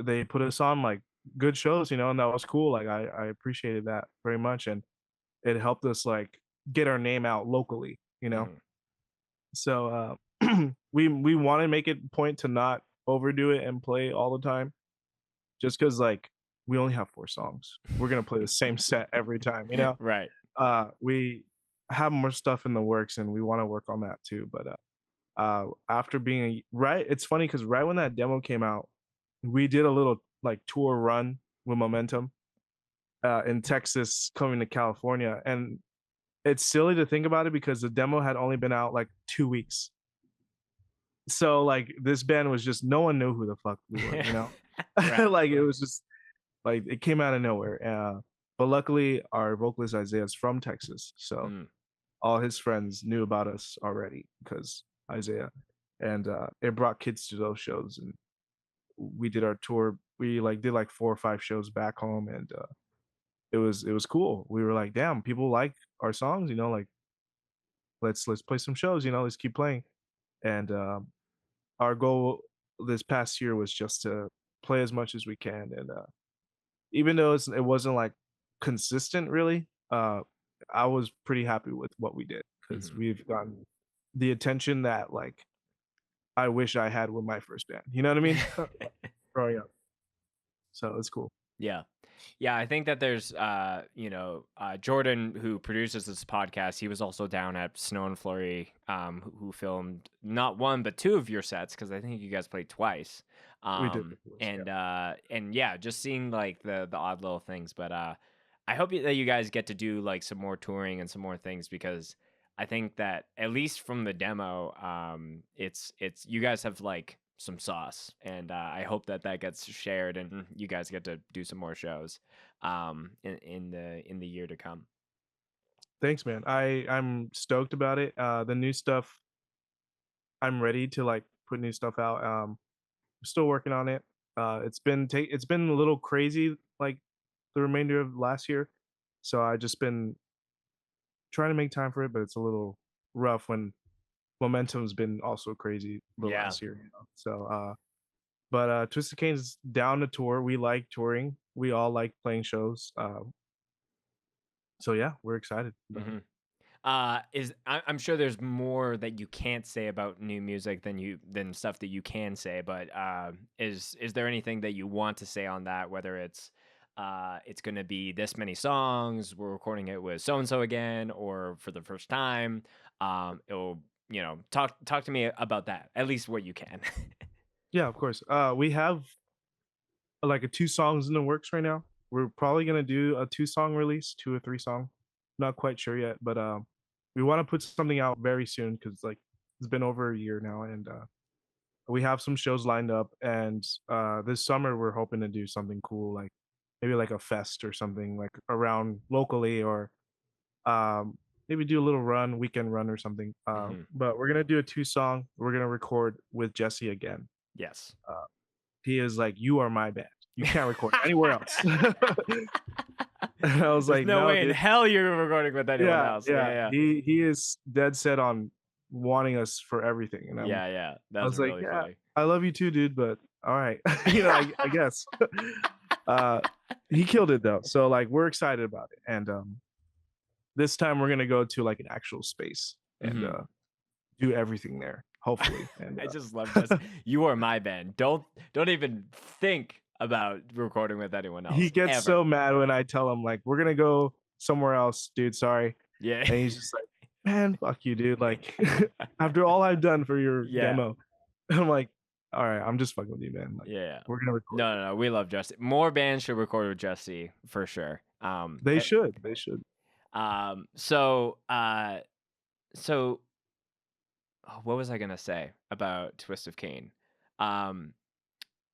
they put us on like good shows, and that was cool. Like I appreciated that very much, and it helped us like get our name out locally, you know. Hmm. So we want to make it a point to not overdo it and play all the time, just because like we only have 4 songs. We're gonna play the same set every time, you know. Right. We have more stuff in the works, and we want to work on that too. But after being right, it's funny because right when that demo came out, we did a little like tour run with Momentum in Texas, coming to California, and it's silly to think about it because the demo had only been out like 2 weeks. So like this band was just no one knew who the fuck we were, you know? Right. Like it was just like it came out of nowhere. But luckily our vocalist Isaiah is from Texas. So Mm. all his friends knew about us already because Isaiah. And it brought kids to those shows, and we did our tour. We like did like 4 or 5 shows back home, and it was cool. We were like, damn, people like our songs, like let's play some shows, let's keep playing. And our goal this past year was just to play as much as we can, and even though it wasn't like consistent really, I was pretty happy with what we did because Hmm. we've gotten the attention that like I wish I had with my first band, you know what I mean? Growing up, so it's cool. Yeah. Yeah, I think that there's Jordan, who produces this podcast. He was also down at Snow and Flurry, who filmed not one but two of your sets, because I think you guys played twice. We did before, yeah. And yeah, just seeing like the odd little things. But I hope that you guys get to do like some more touring and some more things, because I think that at least from the demo, it's you guys have like some sauce, and I hope that gets shared and you guys get to do some more shows in the year to come. Thanks, man. I'm stoked about it. The new stuff, I'm ready to like put new stuff out. Still working on it. It's been a little crazy like the remainder of last year. So I just been trying to make time for it, but it's a little rough when momentum's been also crazy the Yeah. last year. So but Twisted Cane's down to tour. We like touring. We all like playing shows. So yeah, we're excited about it. Hmm. I'm sure there's more that you can't say about new music than stuff that you can say, but is there anything that you want to say on that? Whether it's going to be this many songs, we're recording it with so and so again, or for the first time, it'll talk to me about that, at least what you can. Yeah, of course. We have like a 2 songs in the works right now. We're probably gonna do a 2-song release, 2 or 3 song. Not quite sure yet, but we want to put something out very soon because like it's been over a year now, and we have some shows lined up. And this summer we're hoping to do something cool, like maybe like a fest or something like around locally, or maybe do a little weekend run or something. Hmm. But we're gonna do a 2-song. We're gonna record with Jesse again. Yes. Uh, he is like, "You are my band. You can't record anywhere else." And I was There's like, no "No, way in dude." hell you're recording with anyone Yeah, else. yeah. Yeah, He is dead set on wanting us for everything, and yeah, yeah. I That's was like, really "Yeah, funny. I love you too, dude, but all right." I guess. Uh, he killed it though, so like we're excited about it, and this time we're gonna go to like an actual space and Hmm. do everything there, hopefully. And I just love just you are my band. Don't even think about recording with anyone he else gets ever. so mad when I tell him like we're gonna go somewhere else, dude. Sorry, Yeah. and he's just like, "Man, fuck you, dude." Like after all I've done for your Yeah. demo, I'm like, All right, I'm just fucking with you, man. Like, Yeah. we're gonna record. No. We love Jesse. More bands should record with Jesse for sure. They should. They should. Um. So. Uh. So. What was I gonna say about Twist of Cain? Um.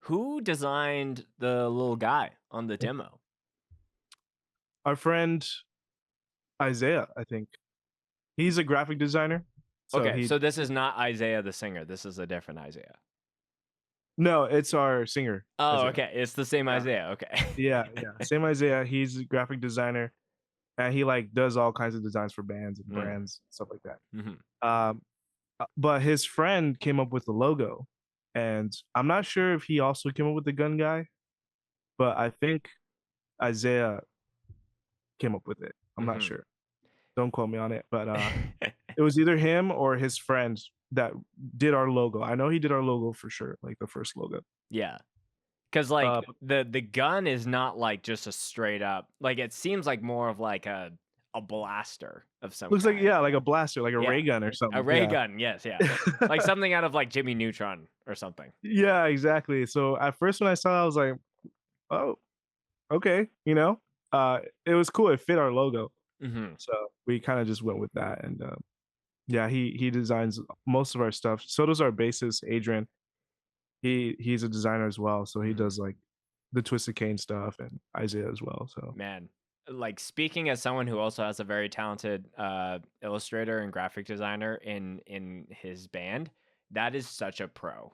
Who designed the little guy on the demo? Our friend Isaiah, I think. He's a graphic designer. So Okay, he so this is not Isaiah the singer. This is a different Isaiah. No, it's our singer, Oh, Isaiah. okay. It's the same Yeah. Isaiah. Okay. Yeah. Same Isaiah. He's a graphic designer and he like does all kinds of designs for bands and Mm. brands, stuff like that. Mm-hmm. But his friend came up with the logo, and I'm not sure if he also came up with the gun guy, but I think Isaiah came up with it. I'm not Mm-hmm. sure. Don't quote me on it, but it was either him or his friend that did our logo. I know he did our logo for sure, like the first logo. Yeah. Because like Uh, the gun is not like just a straight up, like it seems like more of like a blaster of some Looks like, kind. yeah, like a blaster, like a Yeah. ray gun or A something. ray Yeah. gun, yes, yeah. Like something out of like Jimmy Neutron or something. Yeah, exactly. So at first when I saw it, I was like, oh, okay, it was cool. It fit our logo. Mm-hmm. So we kind of just went with that. And yeah, he designs most of our stuff. So does our bassist, Adrian. He's a designer as well. So he does like the Twisted Cane stuff, and Isaiah as well. So Man, like speaking as someone who also has a very talented illustrator and graphic designer in his band, that is such a pro.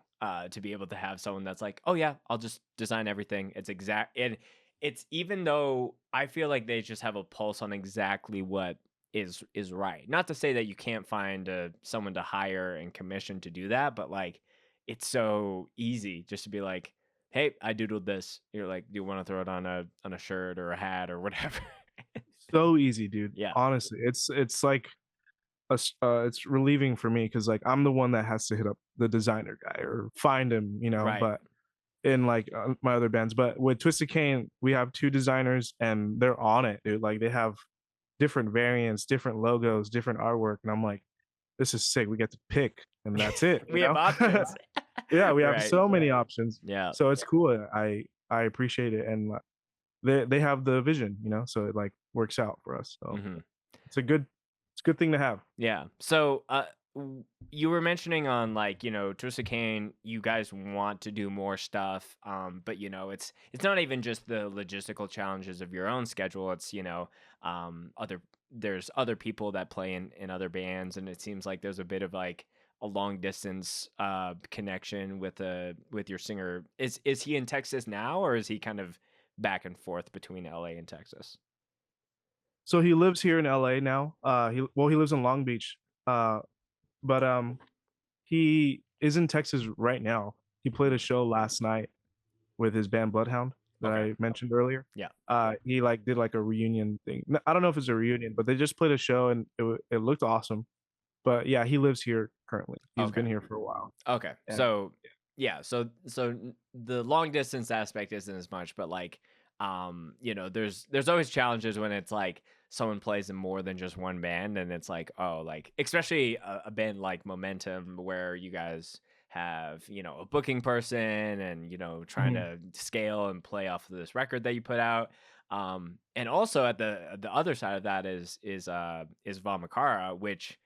To be able to have someone that's like, oh yeah, I'll just design everything. It's exact, and it's even though I feel like they just have a pulse on exactly what is right. Not to say that you can't find someone to hire and commission to do that, but like it's so easy just to be like, hey, I doodled this. You're like, do you want to throw it on a shirt or a hat or whatever? so easy, dude. Yeah. Honestly, it's like it's relieving for me because like I'm the one that has to hit up the designer guy or find him, Right. But in like my other bands, but with Twisted Cane, we have two designers and they're on it, dude. Like they have different variants, different logos, different artwork, and I'm like, this is sick. We get to pick, and that's it. We have options. Yeah, we have Right. so many options. Yeah. So it's cool. I appreciate it, and they have the vision, so it like works out for us. So it's a good thing to have. Yeah. So, you were mentioning on like Twisted Cane, you guys want to do more stuff, but it's not even just the logistical challenges of your own schedule. It's other there's other people that play in other bands, and it seems like there's a bit of like a long distance connection with your singer. Is he in Texas now, or is he kind of back and forth between LA and Texas? So he lives here in LA now. He lives in Long Beach. But he is in Texas right now. He played a show last night with his band Bloodhound that Okay. I mentioned earlier. Yeah. He like did like a reunion thing. I don't know if it's a reunion, but they just played a show and it looked awesome. But yeah, he lives here currently. He's Okay. been here for a while. Okay. And So yeah, so the long distance aspect isn't as much, but like there's always challenges when it's like someone plays in more than just one band, and it's like, oh, like especially a band like Momentum where you guys have a booking person and trying to scale and play off of this record that you put out, and also at the other side of that is VAMACHARA, which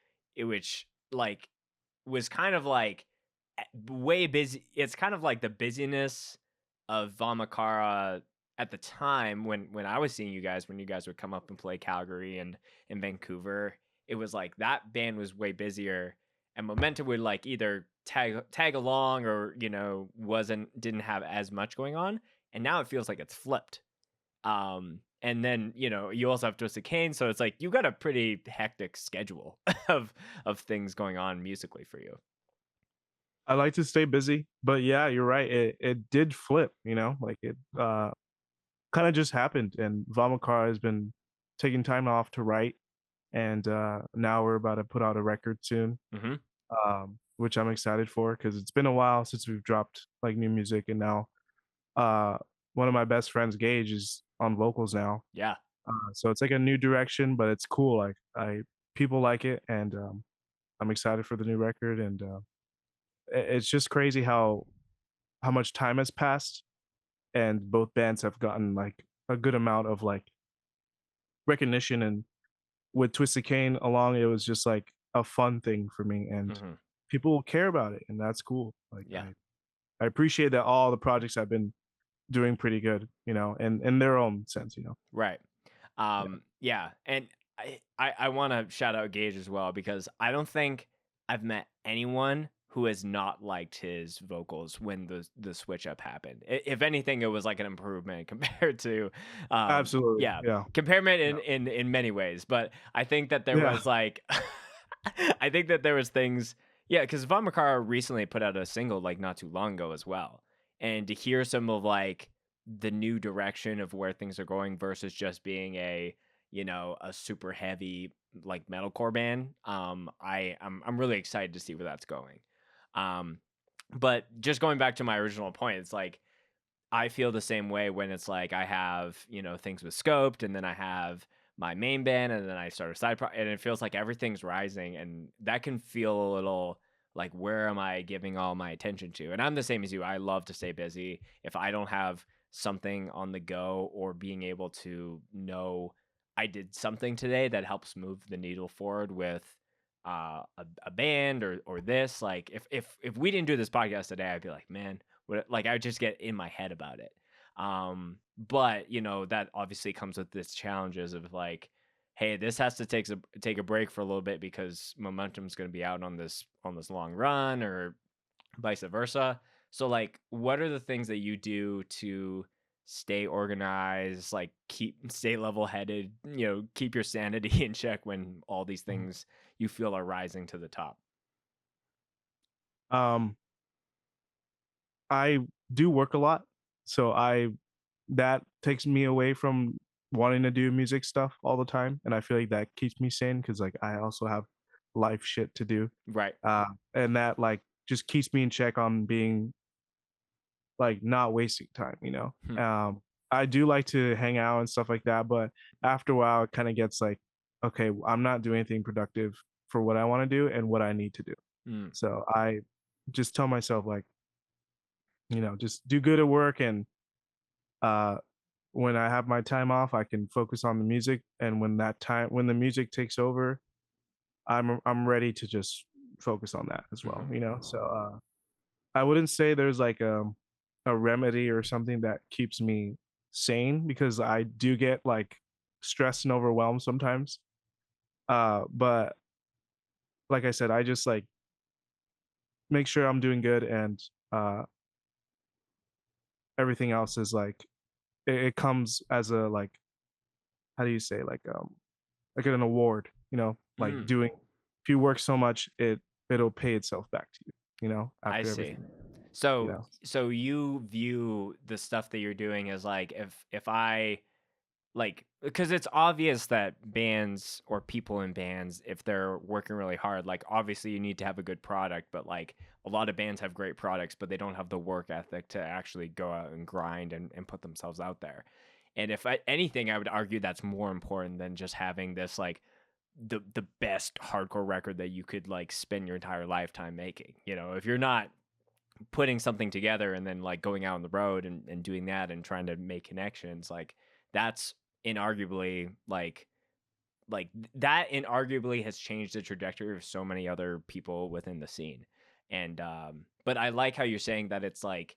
like was kind of like way busy. It's kind of like the busyness of VAMACHARA at the time when I was seeing you guys, when you guys would come up and play Calgary and in Vancouver. It was like that band was way busier, and Momentum would like either tag along or didn't have as much going on. And now it feels like it's flipped. And then you also have Twisted Cane, so it's like you got a pretty hectic schedule of things going on musically for you. I like to stay busy, but yeah, you're right. It did flip, like it kind of just happened, and VAMACHARA has been taking time off to write, and now we're about to put out a record soon, which I'm excited for because it's been a while since we've dropped like new music, and now one of my best friends, Gage, is on vocals now. Yeah. So it's like a new direction, but it's cool. Like people like it, and I'm excited for the new record, and it's just crazy how how much time has passed, and both bands have gotten like a good amount of like recognition. And with Twisted Cane along, it was just like a fun thing for me, and Hmm. people care about it, and that's cool. Like Yeah. I appreciate that all the projects I've been doing pretty good, and in their own sense. Right. Yeah. Yeah. And I want to shout out Gage as well because I don't think I've met anyone who has not liked his vocals when the switch up happened. If anything, it was like an improvement compared to, Absolutely. yeah, Yeah. comparison Yeah. in many ways. But I think that there Yeah. was like, I think that there was things, yeah, because VAMACHARA recently put out a single like not too long ago as well, and to hear some of like the new direction of where things are going versus just being a super heavy like metalcore band. I'm really excited to see where that's going. Um, but just going back to my original point, it's like I feel the same way when it's like I have, things with Scoped and then I have my main band and then I start a and it feels like everything's rising and that can feel a little like where am I giving all my attention to? And I'm the same as you. I love to stay busy. If I don't have something on the go or being able to know I did something today that helps move the needle forward with a band or this, like if we didn't do this podcast today, I'd be like, man, like I would just get in my head about it. But that obviously comes with this challenges of like, hey, this has to take a break for a little bit because momentum's going to be out on this long run or vice versa. So like, what are the things that you do to stay organized, like stay level headed, keep your sanity in check when all these Mhm. things you feel are rising to the top? Um, I do work a lot, so I that takes me away from wanting to do music stuff all the time, and I feel like that keeps me sane because like I also have life shit to do, Right. and that like just keeps me in check on being like not wasting time. Hmm. I do like to hang out and stuff like that, but after a while, it kind of gets like, okay, I'm not doing anything productive for what I want to do and what I need to do. Mm. So I just tell myself like, just do good at work, and uh when I have my time off, I can focus on the music. And when the music takes over, I'm ready to just focus on that as Hmm. well. So I wouldn't say there's like a remedy or something that keeps me sane because I do get like stressed and overwhelmed sometimes. But like I said, I just like make sure I'm doing good, and uh everything else is like it comes as a like, how do you say, like an award, like Mm. doing if you work so much, it'll pay itself back to you, I after see. everything, you So know. so you view the stuff that you're doing as like if I like because it's obvious that bands or people in bands if they're working really hard like obviously you need to have a good product but like a lot of bands have great products but they don't have the work ethic to actually go out and grind and put themselves out there and anything I would argue that's more important than just having this like the best hardcore record that you could like spend your entire lifetime making if you're not putting something together and then like going out on the road and doing that and trying to make connections like that's inarguably that inarguably has changed the trajectory of so many other people within the scene and but I like how you're saying that it's like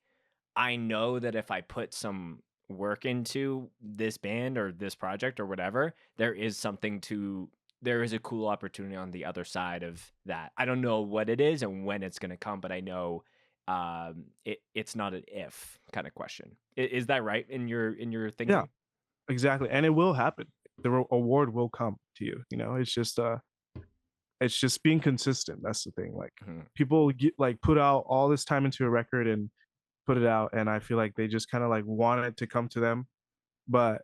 I know that if I put some work into this band or this project or whatever there is a cool opportunity on the other side of that. I don't know what it is and when it's going to come, but I know it's not an if kind of question. Is that right in your Yeah, thinking? exactly, and it will happen. The award will come to you. It's just being consistent. That's the thing. Like Mhm. people like put out all this time into a record and put it out, and I feel like they just kind of like want it to come to them. But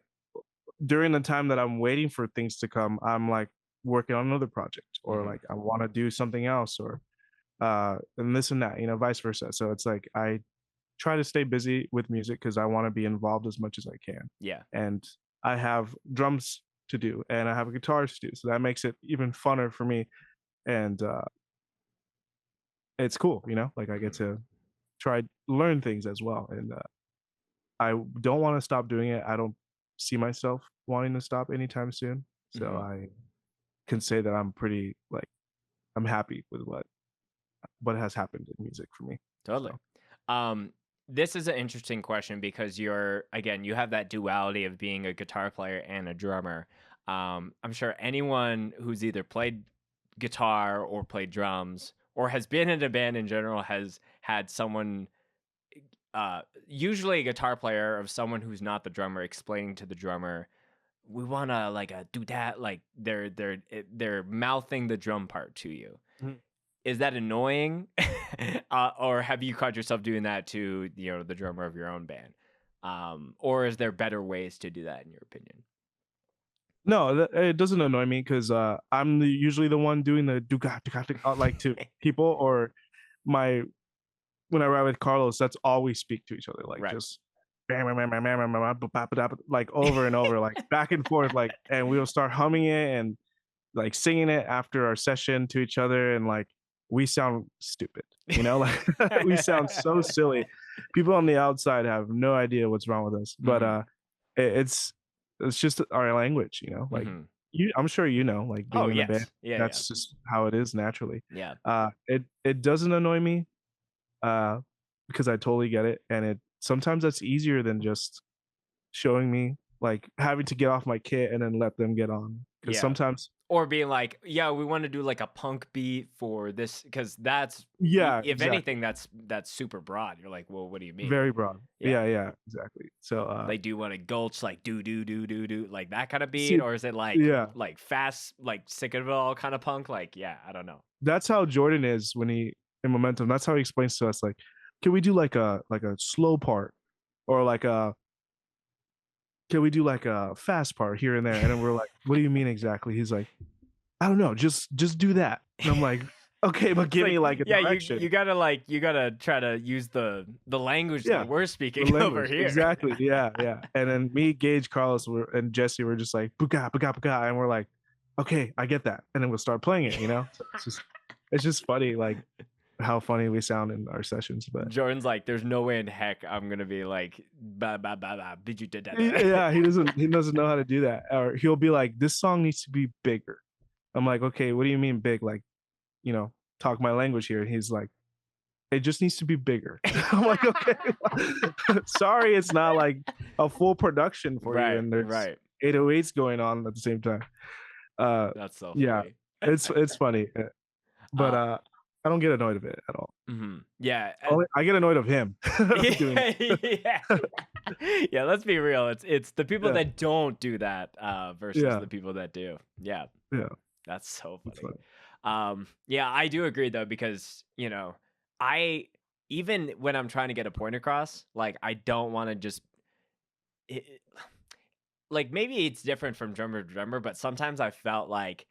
during the time that I'm waiting for things to come, I'm like working on another project, or Mhm. like I want to do something else, or and this and that, vice versa. So it's like I try to stay busy with music because I want to be involved as much as I can. Yeah. And I have drums to do, and I have guitars to do. So that makes it even funner for me. And it's cool, like I get Mhm. to try learn things as well, and I don't want to stop doing it. I don't see myself wanting to stop anytime soon. So I can say that I'm pretty like I'm happy with what has happened in music for me. Totally. So This is an interesting question because you have that duality of being a guitar player and a drummer. I'm sure anyone who's either played guitar or played drums or has been in a band in general has had someone, usually a guitar player of someone who's not the drummer, explaining to the drummer, we want to like do that, like they're mouthing the drum part to you. Mhm. Is that annoying? Or have you caught yourself doing that to, the drummer of your own band? Or is there better ways to do that in your opinion? No, it doesn't annoy me because I'm usually the one doing the like to people or my when I ride with Carlos. That's all we speak to each other, like Right. just bam, bam, bam, bam, bam, bam, bam, bam, bam, like over and over, like back and forth, like, and we'll start humming it and like singing it after our session to each other, and like we sound stupid, like we sound so silly. People on the outside have no idea what's wrong with us, but it's just our language, like I'm sure like Oh, being in a band, yes. Yeah, yeah. that's just how it is naturally. Yeah. It doesn't annoy me uh because I totally get it, and it sometimes that's easier than just showing me, like having to get off my kit and then let them get on, because Yeah. sometimes Or being like, yeah, we want to do like a punk beat for this, because that's, yeah, if exactly. anything, that's super broad. You're like, well, what do you mean? Very broad. Yeah. Yeah, exactly. So, They do want to gulch like do do do do do like that kind of beat, see or is it yeah, like fast, like sick of it all kind of punk? Like, yeah, I don't know. that's how Jordan is when he in Momentum. That's how he explains to us, like, "Can we do like a slow part?" Or like a, "Can we do like a fast part here and there?" And then we're like, "What do you mean exactly?" He's like, "I don't know, just do that." And I'm like, "Okay, but It's give me like, like a yeah, direction." you gotta try to use the language Yeah, that we're the speaking over language. here. Exactly. Yeah. And then me, Gage, Carlos, and Jesse were just like, "Buka, buka, buka," and we're like, "Okay, I get that." And then we'll start playing it. So it's just funny, like how funny we sound in our sessions. But Jordan's like, there's no way in heck I'm gonna be like, ba ba ba ba, did you did that? yeah, he doesn't know how to do that. Or he'll be like, "This song needs to be bigger." I'm like, "Okay, what do you mean big? Like, you know, talk my language here." And he's like, "It just needs to be bigger." I'm like, "Okay, sorry, it's not like a full production for you, Right, and there's right. 808s going on at the same time." That's so Yeah, funny. it's funny, but Uh, I don't get annoyed of it at all. yeah, I get annoyed of him doing yeah, it. yeah. Yeah, let's be real. It's the people Yeah, that don't do that versus yeah, the people that do. Yeah, yeah. that's so It's funny. funny. Yeah, I do agree though, because I even when I'm trying to get a point across, like I don't want to just it, like maybe it's different from drummer to drummer, but sometimes I felt like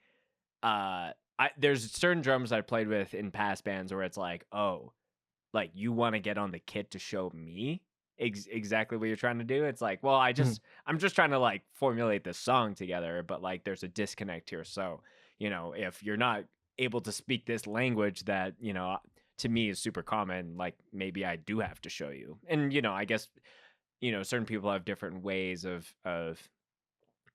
there's certain drummers I played with in past bands where it's like, oh, like you want to get on the kit to show me exactly what you're trying to do. It's like, well, Mhm. I'm just trying to like formulate this song together, but like there's a disconnect here. So, if you're not able to speak this language that, to me is super common, like maybe I do have to show you. And, I guess, certain people have different ways of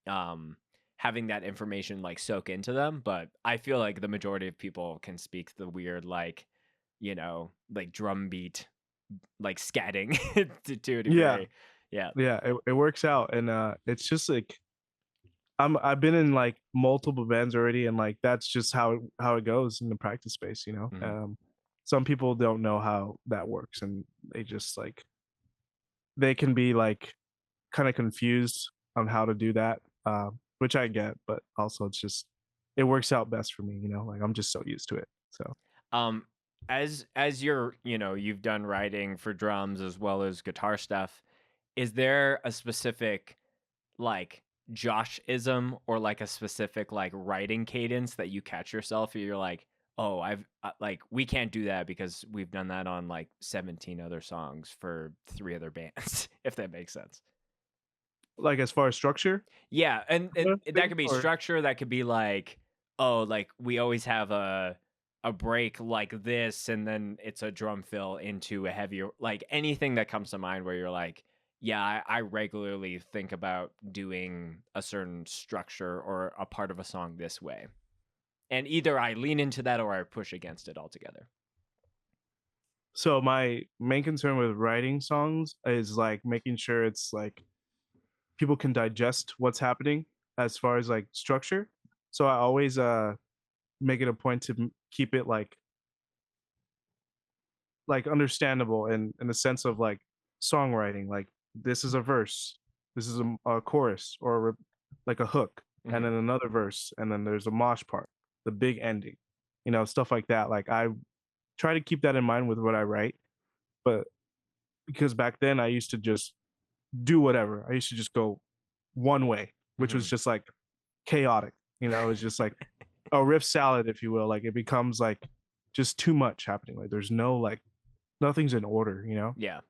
um having that information like soak into them, but I feel like the majority of people can speak the weird like, like drum beat, like scatting to a Yeah, degree. Yeah. yeah. It works out, and it's just like I've been in like multiple bands already, and like that's just how it goes in the practice space. Mhm. Some people don't know how that works, and they just like they can be like kind of confused on how to do that, which I get, but also it's just it works out best for me. Like I'm just so used to it. So Um, as you're, you've done writing for drums as well as guitar stuff, is there a specific like Josh-ism or like a specific like writing cadence that you catch yourself, or you're like, oh, I've like we can't do that because we've done that on like 17 other songs for 3 other bands, if that makes sense. like as far as structure, Yeah, and that thing, could be or structure, that could be like, oh, like we always have a a break like this, and then it's a drum fill into a heavier, like anything that comes to mind where you're like, yeah, I regularly think about doing a certain structure or a part of a song this way. And either I lean into that or I push against it altogether. So my main concern with writing songs is like making sure it's like people can digest what's happening as far as like structure. So I always make it a point to keep it like understandable in the sense of like songwriting. Like this is a verse, this is a chorus or like a hook, and then another verse, and then there's a mosh part, the big ending, stuff like that. Like I try to keep that in mind with what I write, but because back then I used to just do whatever. I used to just go one way, which was just like chaotic. It was just like a riff salad, if you will. Like it becomes like just too much happening. Like there's no like nothing's in order. Yeah.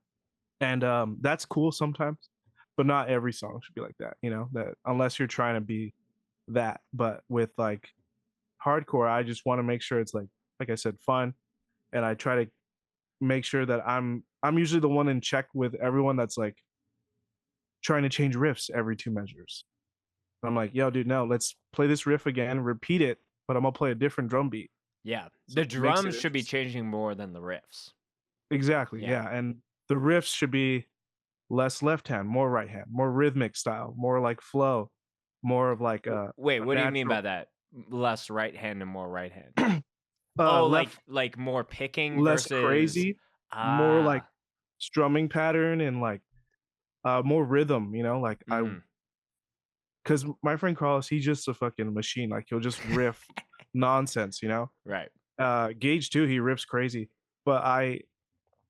And that's cool sometimes, but not every song should be like that. That unless you're trying to be that. But with like hardcore, I just want to make sure it's like I said, fun. And I try to make sure that I'm usually the one in check with everyone that's like trying to change riffs every 2 measures. I'm like, yo, dude, no, let's play this riff again, repeat it, but I'm gonna play a different drum beat. Yeah. So The drums should be changing more than the riffs. Exactly. Yeah. And the riffs should be less left hand, more right hand, more rhythmic style, more like flow, more of like wait, what do you mean natural. by that? Less right hand and more right hand? Left, like more picking less versus crazy, more like strumming pattern and like more rhythm, like because my friend Carlos, he's just a fucking machine. Like he'll just riff nonsense. Right. Gage too, he riffs crazy. But I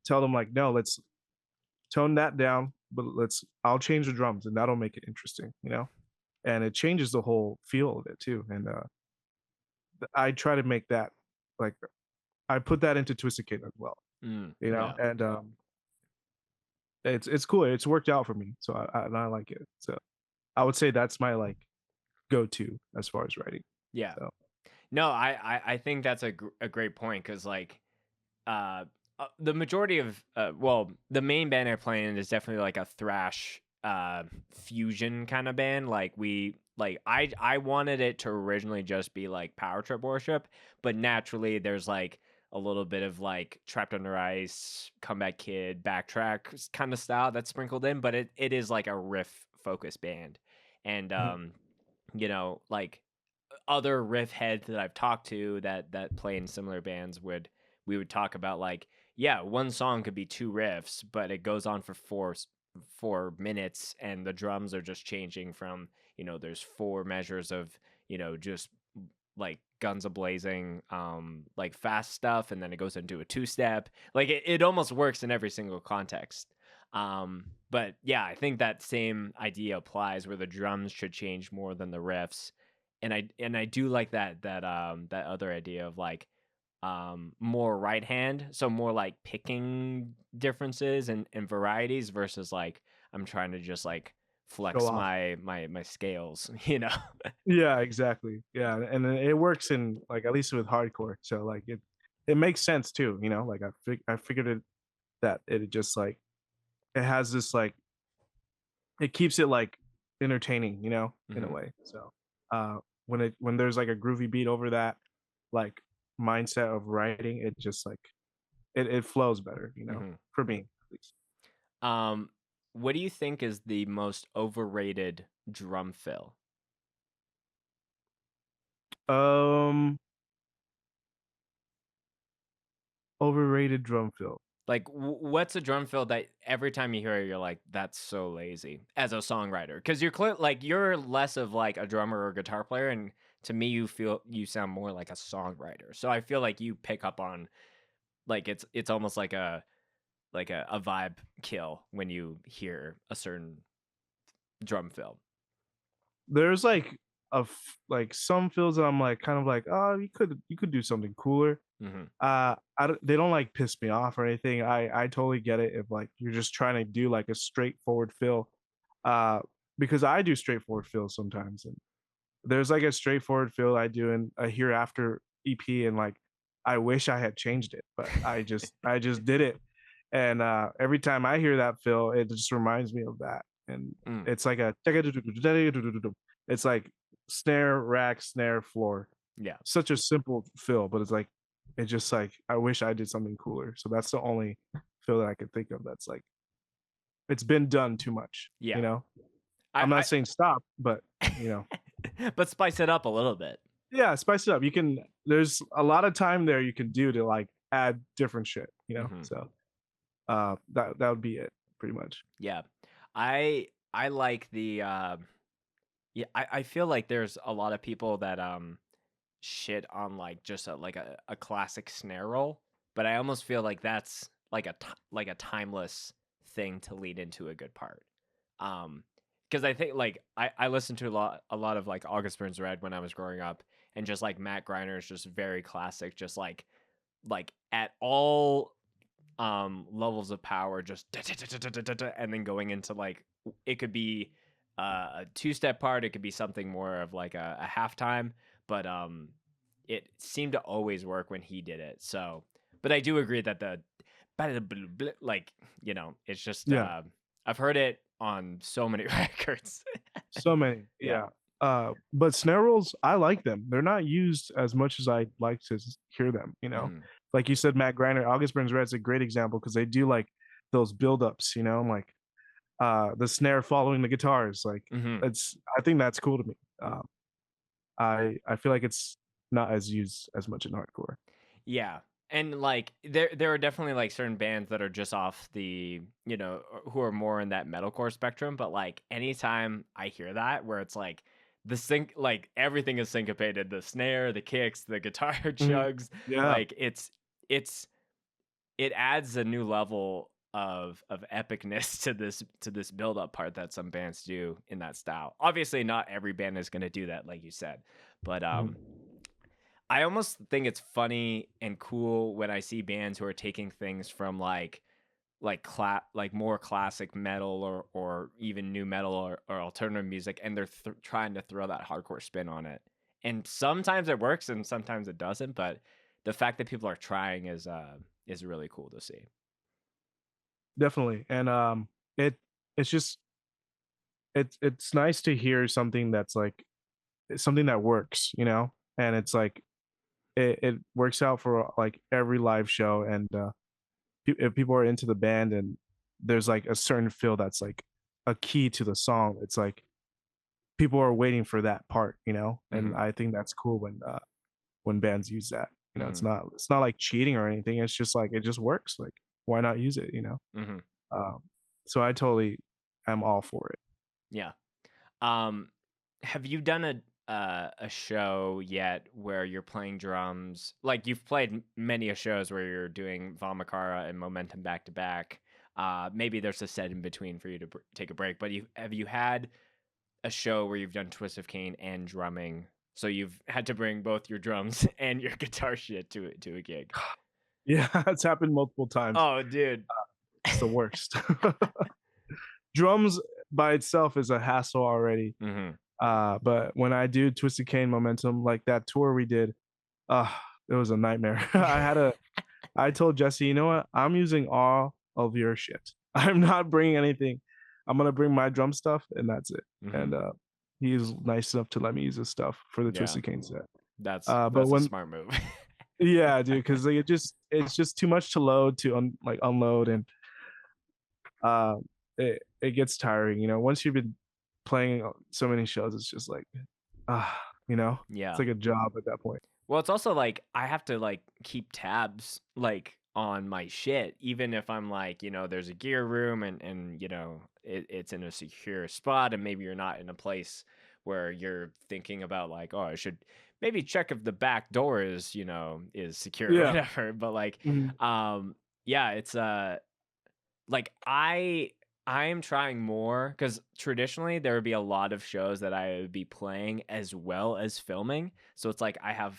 tell them like, no, let's tone that down, but I'll change the drums and that'll make it interesting. And it changes the whole feel of it too. And I try to make that like I put that into Twisted Kid as well. Yeah. And it's cool. It's worked out for me. So I like it. So I would say that's my like go-to as far as writing. Yeah. So. No, I think that's a great point because like the majority of the main band I play in is definitely like a thrash fusion kind of band. Like I wanted it to originally just be like Power Trip Worship, but naturally there's like a little bit of like Trapped Under Ice, Comeback Kid, Backtrack kind of style that's sprinkled in, but it is like a riff focused band. And like other riff heads that I've talked to that play in similar bands we would talk about like, yeah, one song could be 2 riffs, but it goes on for 4 minutes and the drums are just changing from, there's 4 measures of, just like guns a blazing, like fast stuff, and then it goes into a 2-step. Like it almost works in every single context. But yeah, I think that same idea applies where the drums should change more than the riffs. And I do like that other idea of like more right hand, so more like picking differences and varieties versus like I'm trying to just like flex my scales. Yeah, exactly. Yeah, and it works in like at least with hardcore. So like it makes sense too. Like I figured it that it just like it has this like it keeps it like entertaining. In a way. So when there's like a groovy beat over that like mindset of writing, it just like it flows better. For me at least. What do you think is the most overrated drum fill? Overrated drum fill. Like, what's a drum fill that every time you hear it, you're like, "That's so lazy" as a songwriter? Because you're less of like a drummer or guitar player, and to me, you sound more like a songwriter. So I feel like you pick up on like it's almost like a vibe kill when you hear a certain drum fill. There's like like some fills that I'm like kind of like, oh, you could do something cooler. They don't like piss me off or anything. I totally get it if like you're just trying to do like a straightforward fill, because I do straightforward fills sometimes, and there's like a straightforward fill I do in a Hereafter EP, and like I wish I had changed it, but I just did it. And every time I hear that fill, it just reminds me of that. And Mm, it's like a it's like snare, rack, snare, floor. yeah. Such a simple fill, but it's just like I wish I did something cooler. So that's the only fill that I could think of that's like it's been done too much, you Yeah. know? I'm not I saying stop, but you know, but spice it up a little bit. yeah, spice it up. You can there's a lot of time there you can do to like add different shit, you know? Hmm. So that would be it pretty much. Yeah. I like the yeah, I feel like there's a lot of people that shit on like just a classic snare roll, but I almost feel like that's like like a timeless thing to lead into a good part. Um, because I think like I listened to a lot of like August Burns Red when I was growing up, and just like Matt Griner is just very classic, just like at all levels of power, just and then going into like it could be a two-step part, it could be something more of like a halftime, but it seemed to always work when he did it. So, but I do agree that the like, it's just Yeah. I've heard it on so many records. So many. Yeah. Yeah. But snare rolls, I like them. They're not used as much as I like to hear them, you know. Mhm. Like you said, Matt Griner, August Burns Red's a great example because they do like those build-ups, you know, like the snare following the guitars. Like Mhm. I think that's cool to me. I feel like it's not as used as much in hardcore. Yeah. And like there are definitely like certain bands that are just off the, who are more in that metalcore spectrum, but like anytime I hear that where it's like the sync like everything is syncopated, the snare, the kicks, the guitar Mhm. chugs, Yeah. like it's it adds a new level of epicness to this build up part that some bands do in that style. Obviously not every band is going to do that like you said, but Mhm. I almost think it's funny and cool when I see bands who are taking things from like more classic metal or even new metal or alternative music, and they're trying to throw that hardcore spin on it. And sometimes it works and sometimes it doesn't, but the fact that people are trying is really cool to see. Definitely. And it's just it's nice to hear something that's like something that works, you know? And it's like it works out for like every live show. And if people are into the band and there's like a certain feel that's like a key to the song, it's like people are waiting for that part, you know? And Hmm. I think that's cool when bands use that. You know, Hmm. it's not like cheating or anything. It's just like it just works. Like why not use it, you know? Hmm. Um, so I totally am all for it. Yeah. Um, have you done a show yet where you're playing drums? Like you've played many a shows where you're doing VAMACHARA and Momentum back to back. Maybe there's a set in between for you to take a break. But have you had a show where you've done Twist of Cain and drumming? So you've had to bring both your drums and your guitar shit to a gig. Yeah, it's happened multiple times. Oh, dude. It's the worst. Drums by itself is a hassle already. Hmm. But when I do Twisted Cane Momentum, like that tour we did, uh, it was a nightmare. I told Jesse, you know what? I'm using all of your shit. I'm not bringing anything. I'm gonna bring my drum stuff, and that's it. Hmm. And he's nice enough to let me use his stuff for the Yeah, Twisted Cane set. But that's a when smart move. yeah, dude, because like it's just too much to load to unload, and uh, it gets tiring. You know, once you've been playing so many shows, it's just like you know, it's Yeah. like a job at that point. Well, it's also like I have to like keep tabs like on my shit, even if I'm like, there's a gear room and it's in a secure spot, and maybe you're not in a place where you're thinking about like, oh, I should maybe check if the back door is secure or Yeah. whatever. But like, Mhm. yeah, it's like I am trying more because traditionally there would be a lot of shows that I would be playing as well as filming. So it's like I have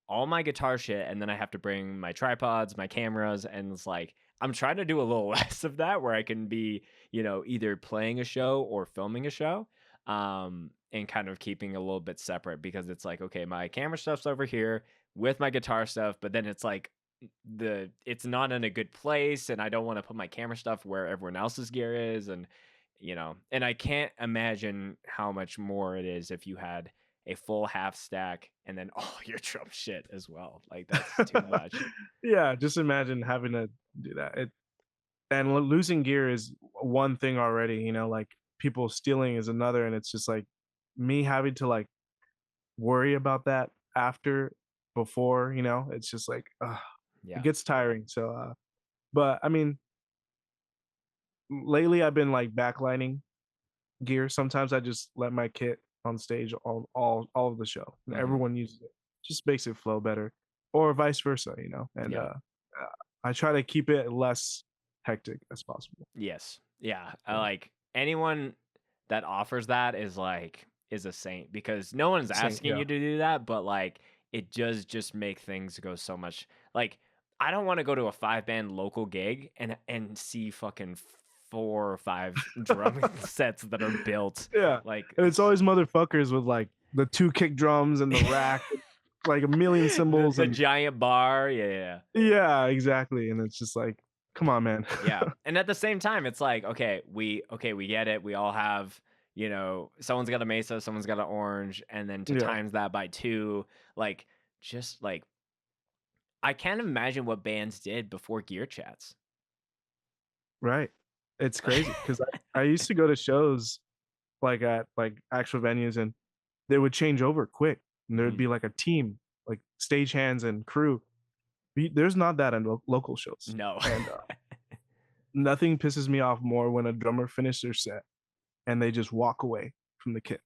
all my guitar shit and then I have to bring my tripods, my cameras, and it's like I'm trying to do a little less of that where I can be, either playing a show or filming a show. And kind of keeping a little bit separate because it's like, okay, my camera stuff's over here. with my guitar stuff, but then it's like it's not in a good place, and I don't want to put my camera stuff where everyone else's gear is, and and I can't imagine how much more it is if you had a full half stack and then all your drum shit as well. Like that's too much. Yeah, just imagine having to do that. And losing gear is one thing already, like people stealing is another, and it's just like me having to like worry about that after, before, it's just like it Yeah. gets tiring. So but I mean, lately I've been like backlining gear. Sometimes I just let my kit on stage all of the show, and Hmm. everyone uses it. Just makes it flow better, or vice versa, and Yeah. I try to keep it less hectic as possible. Yes. Yeah. I Yeah. like anyone that offers that is a saint, because no one's Same, asking yeah. you to do that, but like it does just make things go so much. Like I don't want to go to a 5 band local gig and see fucking 4 or 5 drum sets that are built Yeah, like and it's always motherfuckers with like the 2 kick drums and the rack, like a million cymbals the and giant bar. Yeah. yeah, exactly, and it's just like, come on, man. Yeah. And at the same time, it's like, okay, we get it. We all have, someone's got a Mesa, someone's got an Orange, and then to Yeah, times that by 2, like just like I can't imagine what bands did before gear chats. right. It's crazy because I used to go to shows, like, at, like, actual venues, and they would change over quick, and there'd Mhm. be, like, a team, like, stagehands and crew. There's not that in local shows, No. and, nothing pisses me off more when a drummer finishes their set and they just walk away from the kit.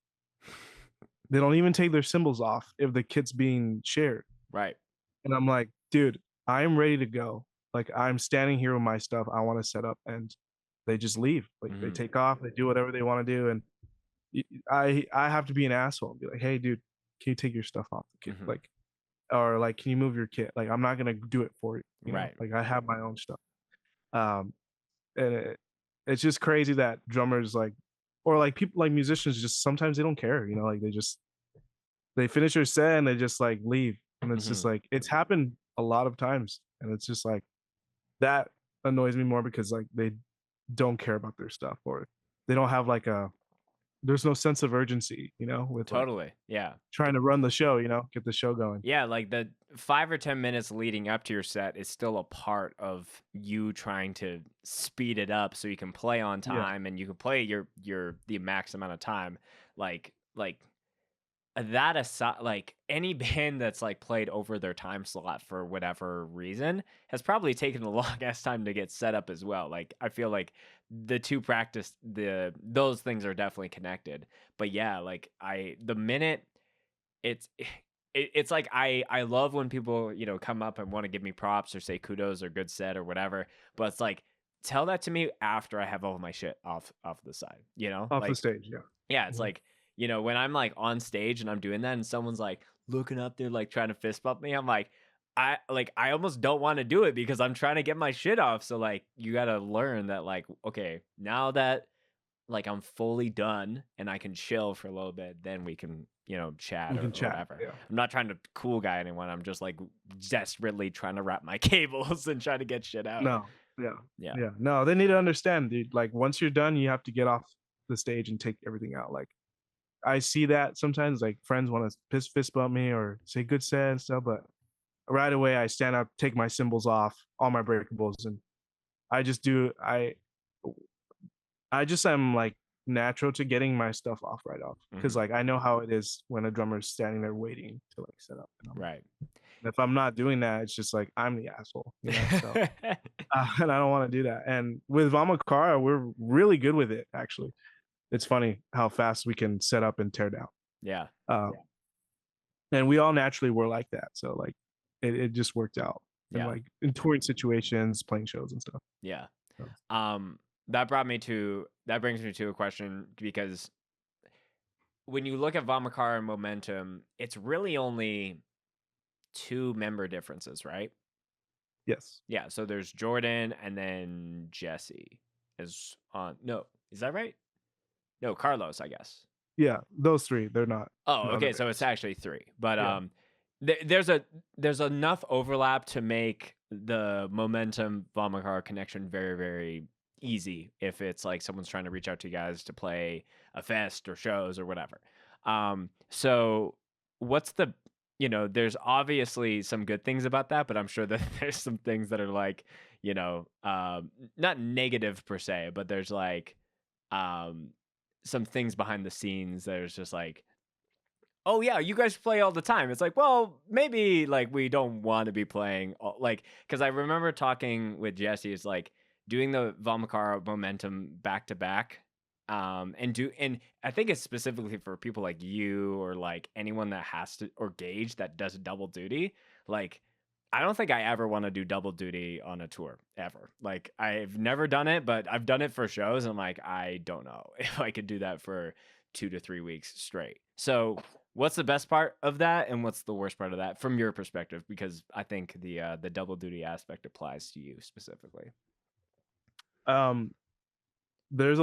They don't even take their cymbals off if the kit's being shared. Right. And I'm like, dude, I am ready to go. Like, I'm standing here with my stuff. I want to set up, and they just leave. Like, they Mhm. take off, they do whatever they want to do, and I have to be an asshole and be like, hey, dude, can you take your stuff off the kit? Mhm. Like, or like, can you move your kit? Like, I'm not gonna do it for you. Right. Like, I have my own stuff. Um, and it's just crazy that drummers like, or like people like musicians, just sometimes they don't care. Like they finish their set and they just like leave, and it's just Mhm. like it's happened a lot of times, and it's just like that annoys me more because like they don't care about their stuff, or they don't have like there's no sense of urgency, with like Totally. Yeah. trying to run the show, get the show going. Yeah, like the 5 or 10 minutes leading up to your set is still a part of you trying to speed it up so you can play on Yeah, time and you can play the max amount of time. Like that aside, like any band that's like played over their time slot for whatever reason has probably taken a long ass time to get set up as well. Like I feel like those things are definitely connected. But yeah, like the minute it's it's like I love when people, come up and want to give me props or say kudos or good set or whatever, but it's like tell that to me after I have all my shit off the side, off the Like stage. Yeah. yeah, it's Mhm. like, when I'm like on stage and I'm doing that and someone's like looking up there like trying to fist bump me, I'm like I almost don't want to do it because I'm trying to get my shit off. So like you got to learn that like okay, now that like I'm fully done and I can chill for a little bit, then we can, chat We or, can or chat. whatever. Yeah. I'm not trying to cool guy anyone. I'm just like desperately trying to wrap my cables and try to get shit out. No. Yeah. Yeah. Yeah. No, they need to understand, dude. Like, once you're done, you have to get off the stage and take everything out. Like, I see that sometimes, like, friends want to fist bump me or say good set and stuff, but right away I stand up, take my cymbals off, all my breakables, and I just do. I just am like natural to getting my stuff off right off because Hmm. like I know how it is when a drummer's standing there waiting to like set up, Right. and if I'm not doing that, it's just like I'm the asshole, So and I don't want to do that. And with VAMACHARA, we're really good with it. Actually, it's funny how fast we can set up and tear down. Yeah. Um, and we all naturally were like that, so like it just worked out. And Yeah. like in touring situations, playing shows and stuff. Yeah. So, Um, that brings me to a question, because when you look at Vamakar and Momentum, it's really only 2 member differences, right? yes, Yeah. So there's Jordan and then Jesse is on. No, is that right? No, Carlos, I guess. yeah, those three, they're not Oh, other okay. So it's bands. actually 3, but Yeah, there's enough overlap to make the momentum VAMACHARA connection very, very easy if it's like someone's trying to reach out to you guys to play a fest or shows or whatever. So what's the, there's obviously some good things about that, but I'm sure that there's some things that are like, not negative per se, but there's like some things behind the scenes that is just like, oh yeah, you guys play all the time. It's like, well, maybe like we don't want to be playing like, because I remember talking with Jesse. It's like doing the VAMACHARA momentum back to back, and I think it's specifically for people like you or like anyone that has to, or Gage that does double duty. Like, I don't think I ever want to do double duty on a tour ever. Like, I've never done it, but I've done it for shows. And I'm like, I don't know if I could do that for 2 to 3 weeks straight. So what's the best part of that, and what's the worst part of that from your perspective? Because I think the double duty aspect applies to you specifically. There's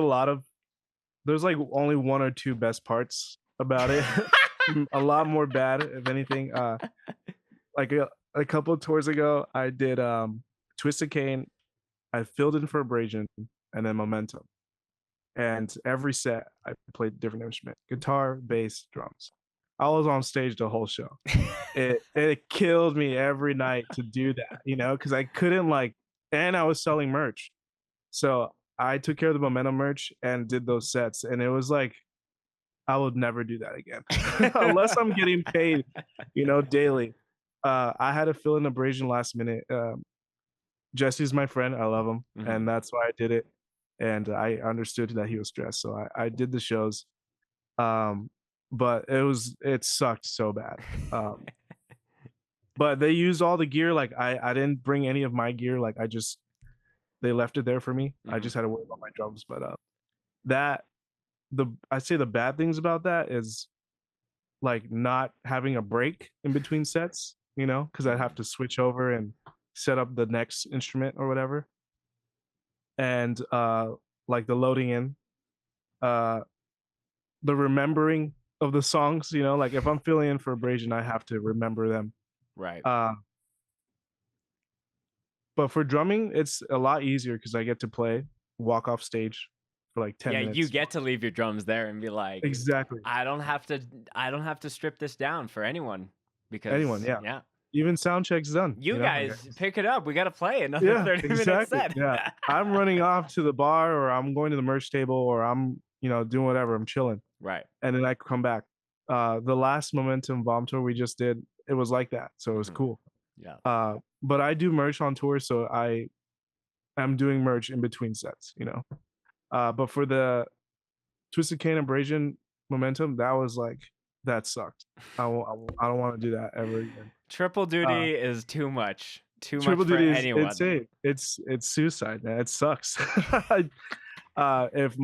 like only one or two best parts about it. A lot more bad, if anything. Like a couple of tours ago, I did Twisted Cain. I filled in for Abrasion and then Momentum. And every set, I played a different instrument: guitar, bass, drums. I was on stage the whole show. It killed me every night to do that, because I couldn't and I was selling merch. So I took care of the Momentum merch and did those sets. And it was like, I would never do that again unless I'm getting paid, daily. I had to fill in Abrasion last minute. Jesse's my friend. I love him. Mm-hmm. And that's why I did it. And I understood that he was stressed. So I did the shows. But it sucked so bad. But they used all the gear. Like I didn't bring any of my gear. Like they left it there for me. Mm-hmm. I just had to worry about my drums. But I say the bad things about that is like not having a break in between sets, because I'd have to switch over and set up the next instrument or whatever. And like the loading in, the remembering of the songs, like if I'm filling in for Abrasion, I have to remember them. Right. But for drumming, it's a lot easier because I get to walk off stage for like 10 minutes. Yeah, you get to leave your drums there and be like, exactly. I don't have to strip this down for anyone because yeah. Even sound check's done. You guys pick it up. We got to play another 30 minutes set. Yeah. I'm running off to the bar, or I'm going to the merch table, or I'm, doing whatever. I'm chilling. Right. And then I come back. The last Momentum Vom tour we just did, it was like that. So it was cool. Yeah. But I do merch on tour, so I'm doing merch in between sets, But for the Twisted Cain Abrasion Momentum, that sucked. I don't want to do that ever again. Triple duty is too much. Too much for anyone. It's suicide, man. It sucks. If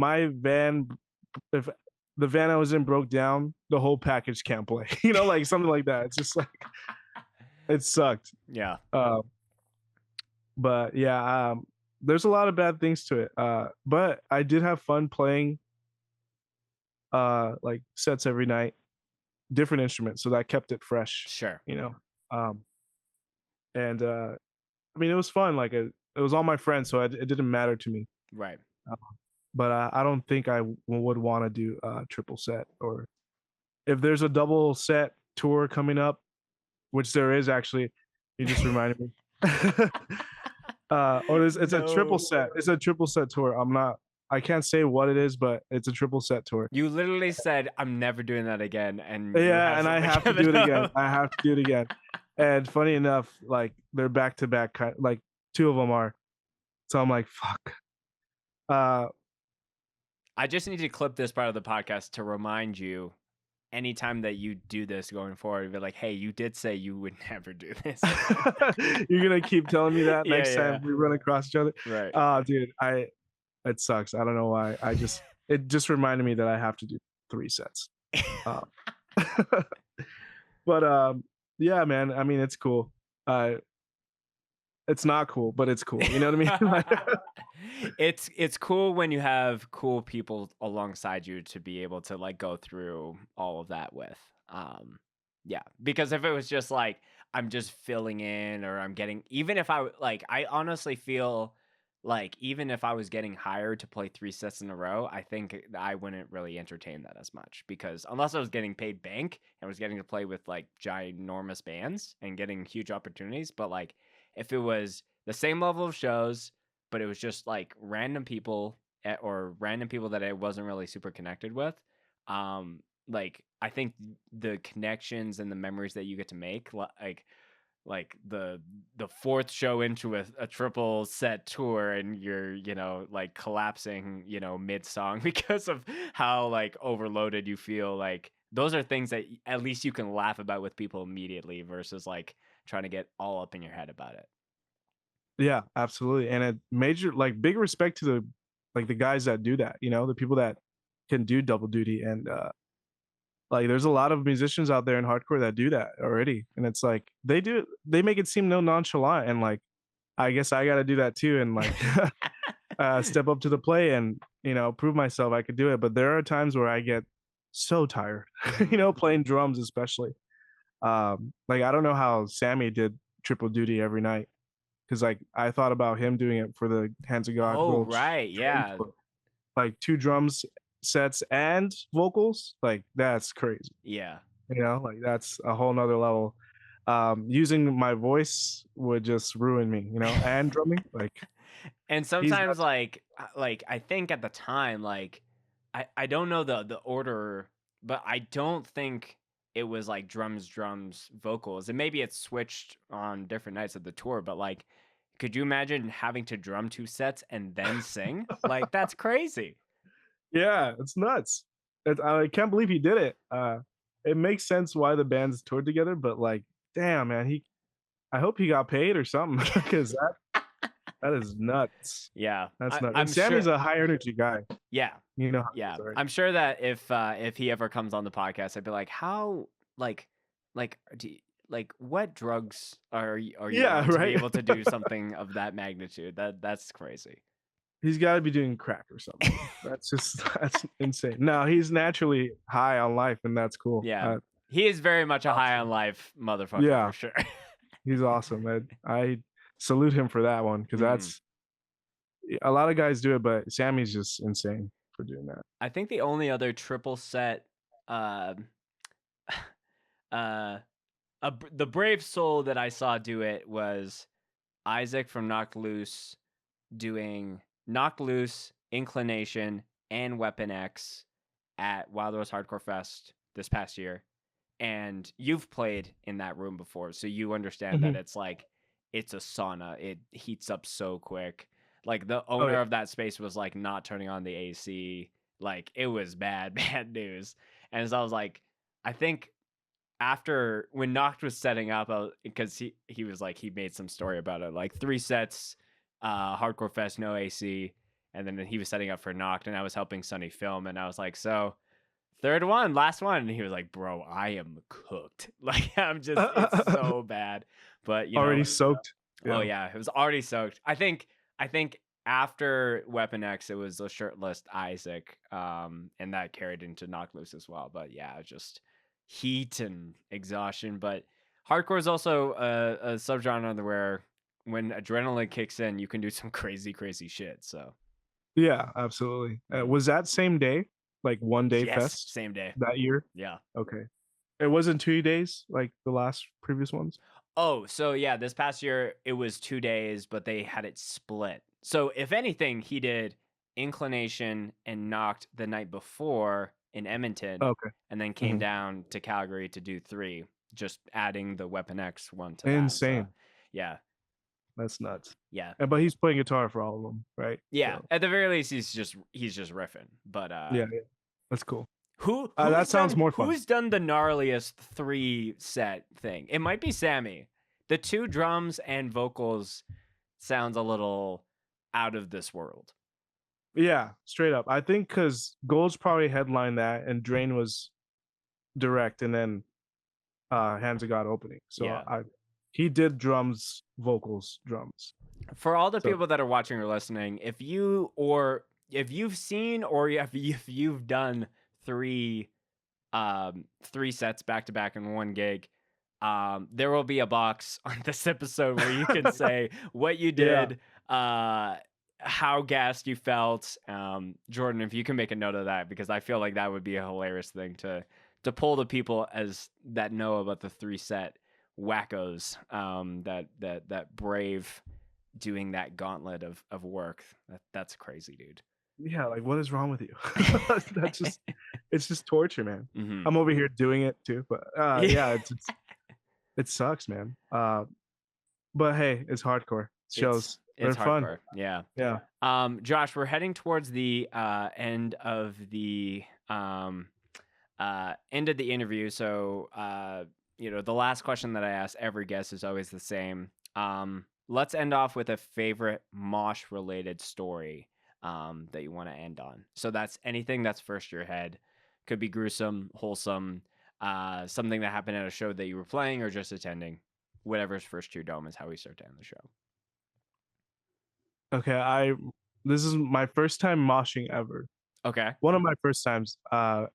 the van I was in broke down, the whole package can't play. Like something like that. It's just like it sucked. Yeah. But yeah, there's a lot of bad things to it. But I did have fun playing like sets every night, different instruments, so that kept it fresh. Sure. And I mean, it was fun. Like it was all my friends, so it didn't matter to me. Right. But I don't think I would want to do a triple set, or if there's a double set tour coming up, which there is actually. You just reminded me. Or it's a triple set. It's a triple set tour. I can't say what it is, but it's a triple set tour. You literally said, "I'm never doing that again," and and I have to do it again. I have to do it again. And funny enough, like they're back to back, like two of them are. So I'm like, fuck. I just need to clip this part of the podcast to remind you, anytime that you do this going forward, be like, hey, you did say you would never do this. You're gonna keep telling me that next time we run across each other. Right. Dude, it sucks. I don't know why. It just reminded me that I have to do 3 sets. But yeah, man. I mean, it's cool. It's not cool, but it's cool. You know what I mean? It's cool when you have cool people alongside you to be able to like go through all of that with. Yeah, because if it was just like I'm just filling in or I'm getting, even if I honestly feel like even if I was getting hired to play 3 sets in a row, I think I wouldn't really entertain that as much because unless I was getting paid bank and was getting to play with like ginormous bands and getting huge opportunities, but like if it was the same level of shows, but it was just like random people or random people that I wasn't really super connected with, um like I think the connections and the memories that you get to make, like the fourth show into a triple set tour and you're like collapsing mid song because of how like overloaded you feel, like those are things that at least you can laugh about with people immediately versus like trying to get all up in your head about it. Yeah, absolutely. And a major like big respect to the guys that do that, the people that can do double duty and like there's a lot of musicians out there in hardcore that do that already. And it's like they make it seem no nonchalant and like I guess I got to do that too and like step up to the play and prove myself I could do it. But there are times where I get so tired, playing drums especially. Like I don't know how Sammy did triple duty every night because like I thought about him doing it for the Hands of God Oh, World right, Dream yeah. Tour. Like 2 drums sets and vocals, like that's crazy. Yeah. Like that's a whole nother level. Using my voice would just ruin me, and drumming. Like And he's got sometimes like I think at the time, like I don't know the order, but I don't think it was like drums vocals, and maybe it's switched on different nights of the tour, but like could you imagine having to drum 2 sets and then sing? Like that's crazy. yeah, it's nuts. I can't believe he did it. It makes sense why the bands toured together, but like, damn man, I hope he got paid or something because that is nuts. Yeah. That's nuts. And I'm Sammy's sure. a high energy guy. Yeah. You know how he Yeah. is already. I'm sure that if he ever comes on the podcast, I'd be like, "How like do you, like what drugs are you Yeah, on to be right. able to do something of that magnitude?" That's crazy. He's got to be doing crack or something. That's insane. No, he's naturally high on life, and that's cool. Yeah. He is very much a high Awesome. on life motherfucker Yeah, for sure. he's awesome. I salute him for that one because Mhm. that's a lot of guys do it, but Sammy's just insane for doing that. I think the only other triple set um uh the brave soul that I saw do it was Isaac from Knocked Loose doing Knocked Loose, Inclination, and Weapon X at Wild Rose Hardcore Fest this past year. And you've played in that room before, so you understand that Mhm. it's like it's a sauna. It heats up so quick. Like the Oh owner yeah. of that space was like not turning on the AC. Like it was bad, bad news. And so I was like, I think after when Noct was setting up, because he was like he made some story about it, like 3 sets, Hardcore Fest, no AC, and then he was setting up for Noct, and I was helping Sonny film, and I was like, so third one, last one, and he was like, bro, I am cooked, like I'm just, it's so bad, but Already soaked. oh Yeah. yeah, it was already soaked. I think after Weapon X, it was the shirtless Isaac, and that carried into Knock Loose as well. But yeah, just heat and exhaustion. But hardcore is also a subgenre where when adrenaline kicks in, you can do some crazy, crazy shit. So Yeah, absolutely. Was that same day, like one day yes, fest same day. that year? Yeah. Okay. It wasn't 2 days like the last previous ones? Oh, so yeah, this past year it was 2 days, but they had it split. So if anything, he did Inclination and Knocked the night before in Edmonton, Okay. and then came Mhm. down to Calgary to do 3, just adding the Weapon X one to that. So Insane. yeah, That's nuts. yeah, But he's playing guitar for all of them, right? yeah. So, At the very least, he's just riffing. But yeah, yeah. That's cool. who That who's sounds done more fun. who's done the gnarliest 3 set thing? It might be Sammy. The 2 drums and vocals sounds a little out of this world. Yeah, straight up. I think because Gold's probably headlined that and Drain was direct and then Hands of God opening. So Yeah. he did drums, vocals, drums. For all the So people that are watching or listening, if you've seen or if you've done 3 3 sets back to back in one gig, there will be a box on this episode where you can say what you Yeah. did, how gassed you felt. Jordan, if you can make a note of that, because I feel like that would be a hilarious thing to pull the people as that know about the 3 set wackos, that brave doing that gauntlet of work. That's crazy, dude. Yeah, like what is wrong with you? That's just it's just torture, man. Mm-hmm. I'm over here doing it too, but yeah, it sucks, man. But hey, it's hardcore. Shows. They're It's fun. hardcore. Yeah. Yeah. Josh, we're heading towards the end of the interview. So the last question that I ask every guest is always the same. Let's end off with a favorite mosh related story that you want to end on. So that's anything that's first your head. Could be gruesome, wholesome, something that happened at a show that you were playing or just attending. Whatever's first to your dome is how we start to end the show. Okay, this is my first time moshing ever. Okay. One of my first times. I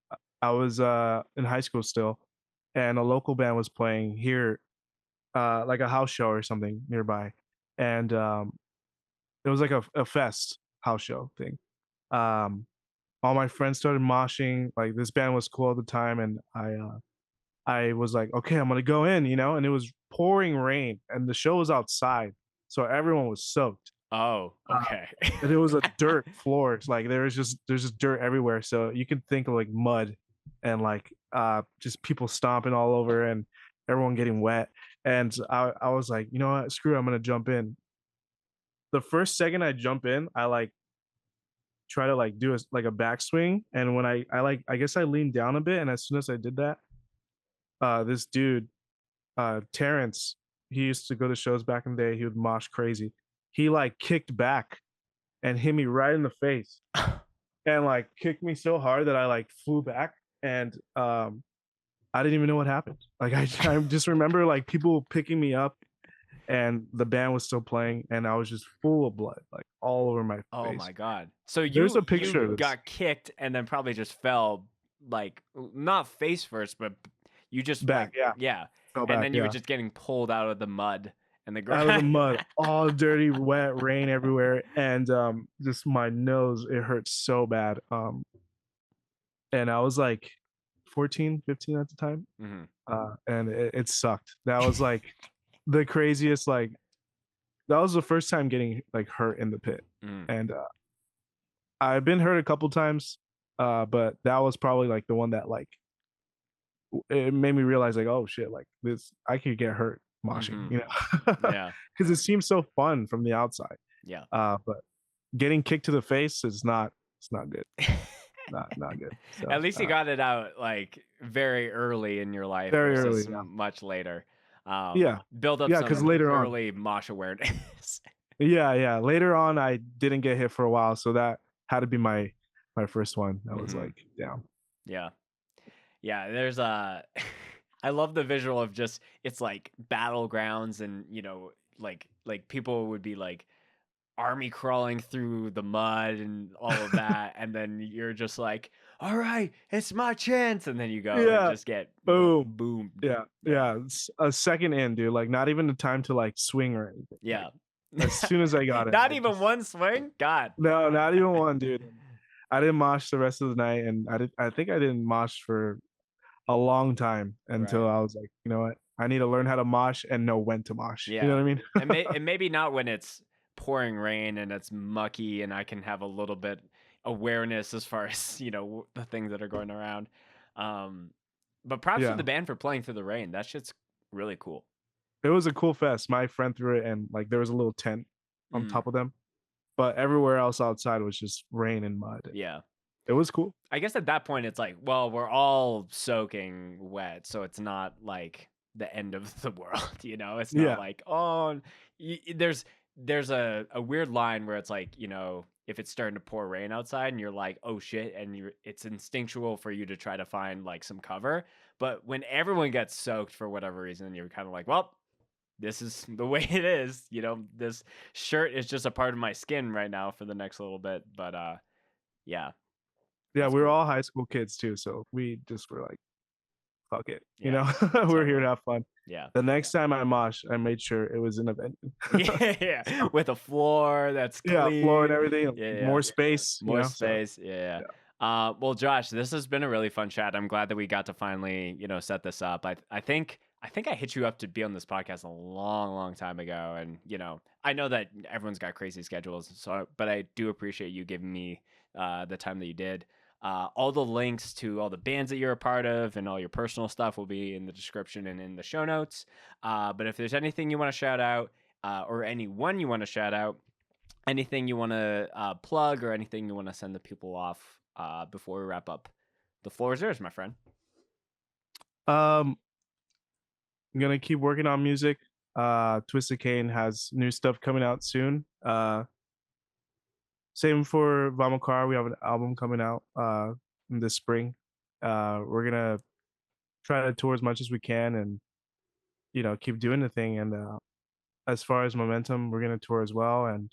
was in high school still, and a local band was playing here, like a house show or something nearby, and it was like a fest house show thing. Um, all my friends started moshing. Like this band was cool at the time, and I was like, okay, I'm gonna go in, and it was pouring rain, and the show was outside, so everyone was soaked. Oh, okay. And it was a dirt floor. It's like there's just dirt everywhere. So you can think of like mud and like just people stomping all over and everyone getting wet. And I was like, you know what, screw it, I'm gonna jump in. The first second I jump in, I like try to like do like a backswing. And when I guess I leaned down a bit, and as soon as I did that, this dude, Terrence, he used to go to shows back in the day, he would mosh crazy. He like kicked back and hit me right in the face and like kicked me so hard that I like flew back, and I didn't even know what happened. Like I just remember like people picking me up and the band was still playing and I was just full of blood like all over my face. Oh my god. So There's a you picture of this. got kicked and then probably just fell, like, not face first, but you just Back, yeah. Yeah. Fell And back, then you were yeah. just getting pulled out of the mud and the Out of the ground. mud, all dirty, wet, rain everywhere, and just my nose, it hurt so bad. And I was like 14, 15 at the time. Mhm. And it sucked. That was like the craziest, like that was the first time getting like hurt in the pit. Mm. And I've been hurt a couple times, but that was probably like the one that like it made me realize like, oh shit, like this I could get hurt moshing, Yeah. because it seems so fun from the outside. Yeah. But getting kicked to the face is not, it's not good. Not good. So, At least you got it out like very early in your life very versus early, yeah. much later. Yeah. Build up Yeah, some 'cause later on. early mosh awareness. Yeah. Later on, I didn't get hit for a while, so that had to be my first one. That was like down. Yeah. Yeah, there's a I love the visual of just it's like battlegrounds and like people would be like army crawling through the mud and all of that and then you're just like, all right, it's my chance, and then you go and Yeah. just get Boom. Yeah. It's a second in, dude. Like not even the time to like swing or anything. Yeah. As soon as I got it. Not even one swing? God. No, not even one, dude. I didn't mosh the rest of the night, and I think I didn't mosh for a long time until I was like, you know what? I need to learn how to mosh and know when to mosh. Yeah. You know what I mean? And maybe not when it's pouring rain and it's mucky and I can have a little bit awareness as far as, the things that are going around. But props to the band for playing through the rain. That shit's really cool. It was a cool fest. My friend threw it, and like there was a little tent on top of them, but everywhere else outside was just rain and mud. Yeah. It was cool. I guess at that point it's like, well, we're all soaking wet, so it's not like the end of the world, It's not like, oh, there's a weird line where it's like, if it's starting to pour rain outside and you're like, oh shit, and it's instinctual for you to try to find like some cover. But when everyone gets soaked for whatever reason, you're kind of like, well, this is the way it is. This shirt is just a part of my skin right now for the next little bit. But yeah. Yeah, That's we were cool. all high school kids too, so we just were like, fuck it, you Yeah, know, we're here to have fun. yeah. The next time I mosh, I made sure it was in a venue. Yeah, So, with a floor that's yeah, floor and clean. everything, Yeah, more space, you more know. So space. Yeah. yeah, Well, Josh, this has been a really fun chat. I'm glad that we got to finally, set this up. I think I hit you up to be on this podcast a long, long time ago, and I know that everyone's got crazy schedules, but I do appreciate you giving me the time that you did. All the links to all the bands that you're a part of and all your personal stuff will be in the description and in the show notes. But if there's anything you want to shout out, or anyone you want to shout out, anything you want to plug, or anything you want to send the people off before we wrap up, the floor is yours, my friend. I'm gonna keep working on music. Twisted Kane has new stuff coming out soon. Same for VAMACHARA. We have an album coming out in this spring. We're gonna try to tour as much as we can, and keep doing the thing. And as far as momentum, we're gonna tour as well, and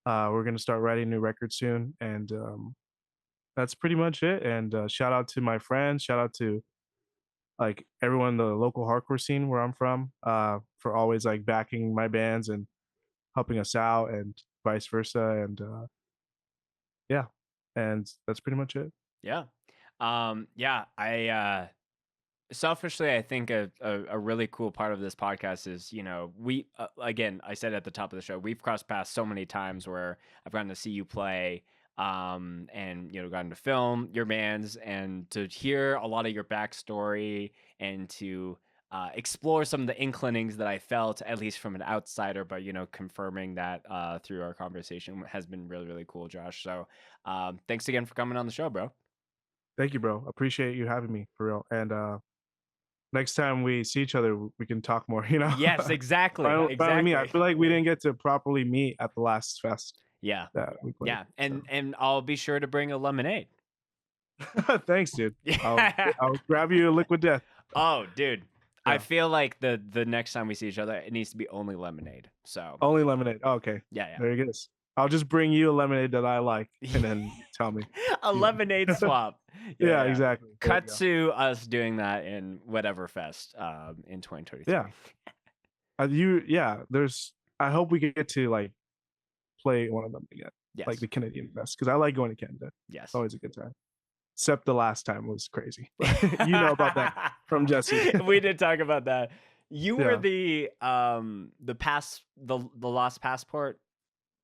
we're gonna start writing new records soon. And that's pretty much it. And shout out to my friends. Shout out to like everyone in the local hardcore scene where I'm from, for always like backing my bands and helping us out, and vice versa. And yeah, and that's pretty much it. Yeah. Yeah, I selfishly, I think a really cool part of this podcast is, we, again, I said at the top of the show, we've crossed paths so many times where I've gotten to see you play, and, gotten to film your bands and to hear a lot of your backstory and to explore some of the inclinings that I felt, at least from an outsider, but, confirming that through our conversation has been really, really cool, Josh. So thanks again for coming on the show, bro. Thank you, bro. Appreciate you having me for real. And next time we see each other, we can talk more. Yes, exactly. Finally me. I Exactly. feel like we didn't get to properly meet at the last fest Yeah. that we played. Yeah. And I'll be sure to bring a lemonade. Thanks, dude. Yeah. I'll grab you a liquid death. Oh, dude. I Yeah. feel like the next time we see each other, it needs to be only lemonade. So Only lemonade. Oh, okay. yeah. There you go. I'll just bring you a lemonade that I like, and then you tell me. A lemonade swap. Yeah, exactly. Cut to us doing that in whatever fest in 2023. Yeah. There's. I hope we get to like play one of them again, Yes. like the Canadian fest, because I like going to Canada. Yes. It's always a good time. Except the last time was crazy. You know about that from Jesse. We did talk about that. You were Yeah. the lost passport.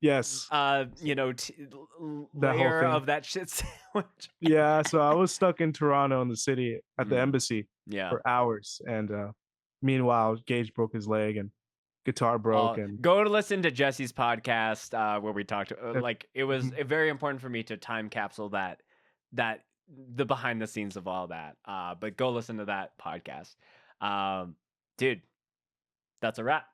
Yes. That layer thing. of that shit sandwich. Yeah. So I was stuck in Toronto in the city at the embassy Yeah. for hours, and meanwhile, Gage broke his leg and guitar broke. And go to listen to Jesse's podcast where we talked. Like it was very important for me to time capsule that the behind the scenes of all that. But go listen to that podcast, dude. That's a wrap.